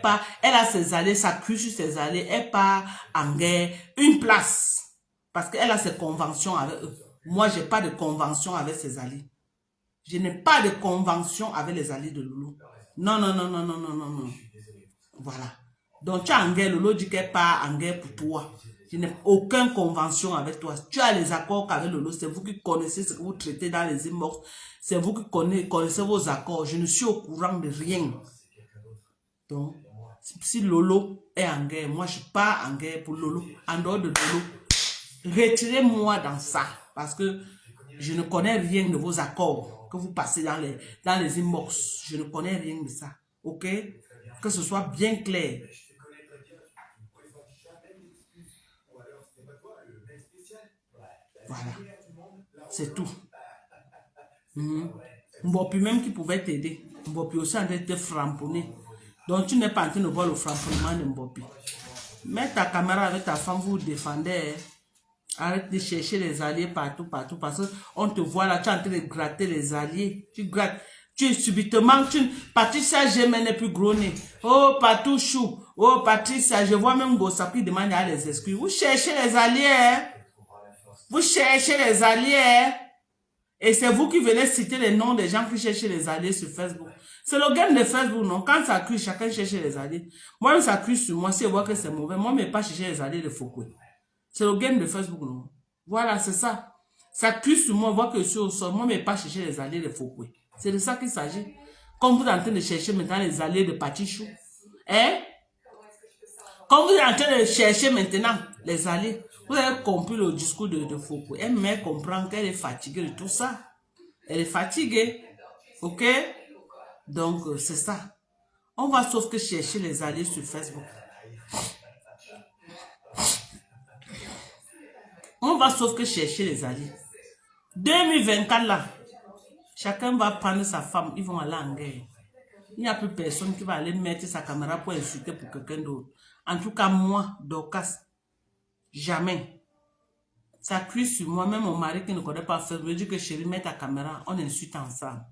a ses alliés, ça cuit sur ses alliés, elle part en guerre, une place. Parce qu'elle a ses conventions avec eux. Moi, je n'ai pas de convention avec ses alliés. Je n'ai pas de convention avec les alliés de Loulou. Non, non, non, non, non, non, non, non. Voilà. Donc, tu es en guerre, Lolo dit qu'elle part en guerre pour toi. Je n'ai aucune convention avec toi. Tu as les accords qu'avec Lolo, c'est vous qui connaissez ce que vous traitez dans les inbox. C'est vous qui connaissez vos accords. Je ne suis au courant de rien. Donc, si Lolo est en guerre, moi je pars en guerre pour Lolo. En dehors de Lolo, retirez-moi dans ça. Parce que je ne connais rien de vos accords que vous passez dans les inbox. Je ne connais rien de ça. Ok? Que ce soit bien clair. Voilà. C'est tout. Mbopi même qui pouvait t'aider. Mbopi aussi en train de te framponner. Donc tu n'es pas en train de voir le framponnement de Mbopi. Mets ta caméra avec ta femme, vous défendez. Arrête de chercher les alliés partout, partout. Parce qu'on te voit là, tu es en train de gratter les alliés. Tu grattes. Tu es subitement, Patricia Gémen n'est plus gros nez. Oh, Patouchou. Oh, Patricia, je vois même Gossa qui demande à les excuses. Vous cherchez les alliés, hein? Vous cherchez les alliés, hein? Et c'est vous qui venez citer les noms des gens qui cherchent les alliés sur Facebook. C'est le game de Facebook, non? Quand ça crie, chacun cherche les alliés. Moi, ça crie sur moi, si je vois que c'est mauvais, moi, je ne vais pas chercher les alliés de Foucault. C'est le game de Facebook, non? Voilà, c'est ça. Ça crie sur moi, voit que je suis au sol, moi, je ne vais pas chercher les alliés de Foucault. C'est de ça qu'il s'agit. Comme vous êtes en train de chercher maintenant les alliés de Patichou. Hein? Comme vous êtes en train de chercher maintenant les alliés, vous avez compris le discours de Foucault. Elle me comprend qu'elle est fatiguée de tout ça. Elle est fatiguée. Ok? Donc, c'est ça. On va sauf que chercher les alliés sur Facebook. On va sauf que chercher les alliés. 2024 là, chacun va prendre sa femme, ils vont aller en guerre. Il n'y a plus personne qui va aller mettre sa caméra pour insulter pour quelqu'un d'autre. En tout cas, moi, Dorcas, jamais. Ça crie sur moi, même mon mari qui ne connaît pas faire, me dit que chérie, mets ta caméra, on insulte ensemble.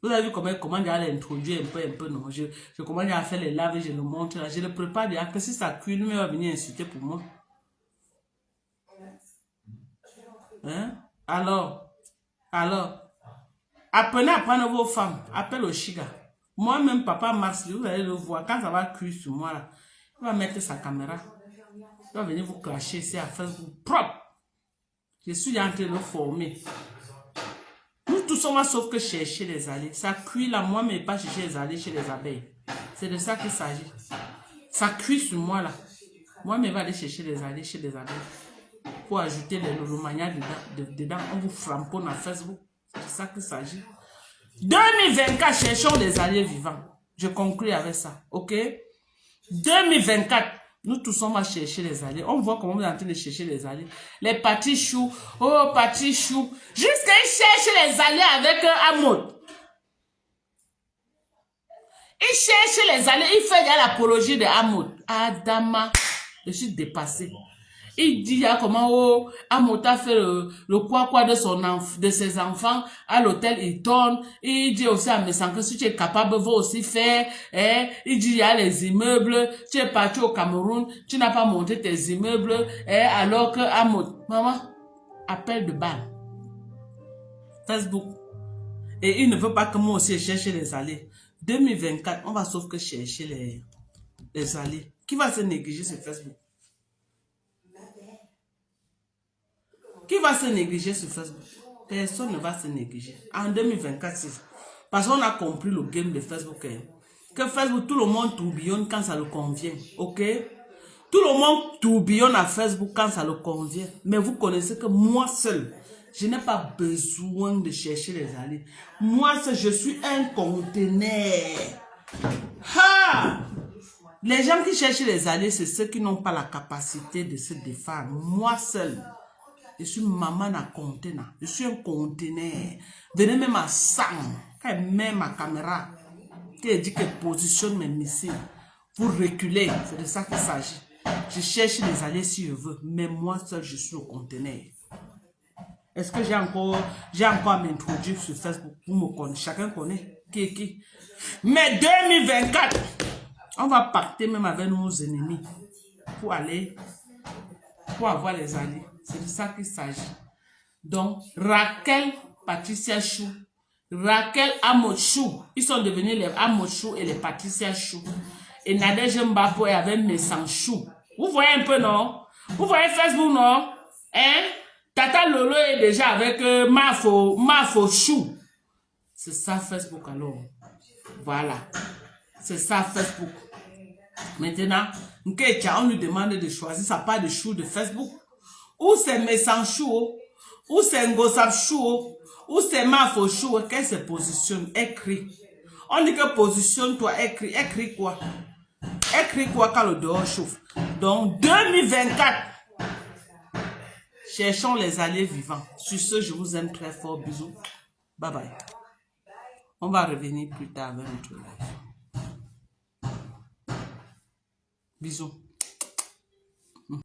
Vous avez vu comment j'ai l'introduire un peu, non? Je commence à faire les lives, je le montre là, je le prépare déjà, que si ça crie, lui va venir insulter pour moi. Hein? Alors, apprenez à prendre vos femmes, appelle au Chiga. Moi-même, papa Mars, vous allez le voir, quand ça va cuire sur moi, là, il va mettre sa caméra. Il va venir vous cracher ici à faire propre. Je suis en train de le former. Nous tous, on va sauf que chercher les alliés. Ça cuit là, moi, mais pas chercher les alliés chez les abeilles. C'est de ça qu'il s'agit. Ça cuit sur moi là. Moi, mais va aller chercher les alliés chez les abeilles. Pour ajouter les lolomania dedans, on vous framponne à Facebook. C'est de ça qu'il s'agit. 2024, cherchons des alliés vivants. Je conclue avec ça, ok? 2024, nous tous on va chercher les alliés. On voit comment vous êtes en train de chercher les alliés. Les Patichou, oh Patichou. Jusqu'à ils cherchent les alliés avec Amoud. Ils cherchent les alliés, ils font l'apologie de Amoud. Adama, je suis dépassé. Il dit comment oh, Amota fait le quoi de ses enfants à l'hôtel Hilton. Il dit aussi à Messan que si tu es capable, va aussi faire. Il dit il y a les immeubles. Tu es parti au Cameroun, tu n'as pas monté tes immeubles. Alors que Amot, maman, appel de balle. Facebook. Et il ne veut pas que moi aussi cherche les alliés. 2024, on va sauf que chercher les alliés. Qui va se négliger sur Facebook? Qui va se négliger sur Facebook? Personne ne va se négliger. En 2024, parce qu'on a compris le game de Facebook. Que Facebook, tout le monde tourbillonne quand ça le convient. Ok? Tout le monde tourbillonne à Facebook quand ça le convient. Mais vous connaissez que moi seul, je n'ai pas besoin de chercher les alliés. Moi seul, je suis un conteneur. Ha! Les gens qui cherchent les alliés, c'est ceux qui n'ont pas la capacité de se défendre. Moi seul. Je suis maman à conteneur. Je suis un conteneur. Venez même à sang. Quand elle met ma caméra, qui dit qu'elle positionne mes missiles pour reculer. C'est de ça qu'il s'agit. Je cherche les alliés si je veux. Mais moi seul, je suis au conteneur. Est-ce que j'ai encore à m'introduire sur Facebook? Vous me connaissez. Chacun connaît. Qui est qui? Mais 2024, on va pacter même avec nos ennemis pour avoir les alliés. C'est de ça qu'il s'agit. Donc, Raquel, Patricia Chou, Raquel Amochou, ils sont devenus les Amochou et les Patricia Chou. et Nadège Mbapo et avec Messan Chou. Vous voyez un peu, non? Vous voyez Facebook, non? Hein? Tata Lolo est déjà avec Mafo Chou. C'est ça Facebook alors. Voilà. C'est ça Facebook. Maintenant, on lui demande de choisir sa part de chou de Facebook. Ou c'est Messan Chou, ou c'est Ngosab Chou, ou c'est Mafo Chou. Qu'elle se positionne, écrit. On dit que positionne-toi, écrit. Écrit quoi? Écrit quoi quand le dehors chauffe? Donc, 2024. Cherchons les alliés vivants. Sur ce, je vous aime très fort. Bisous. Bye bye. On va revenir plus tard avec notre live. Bisous.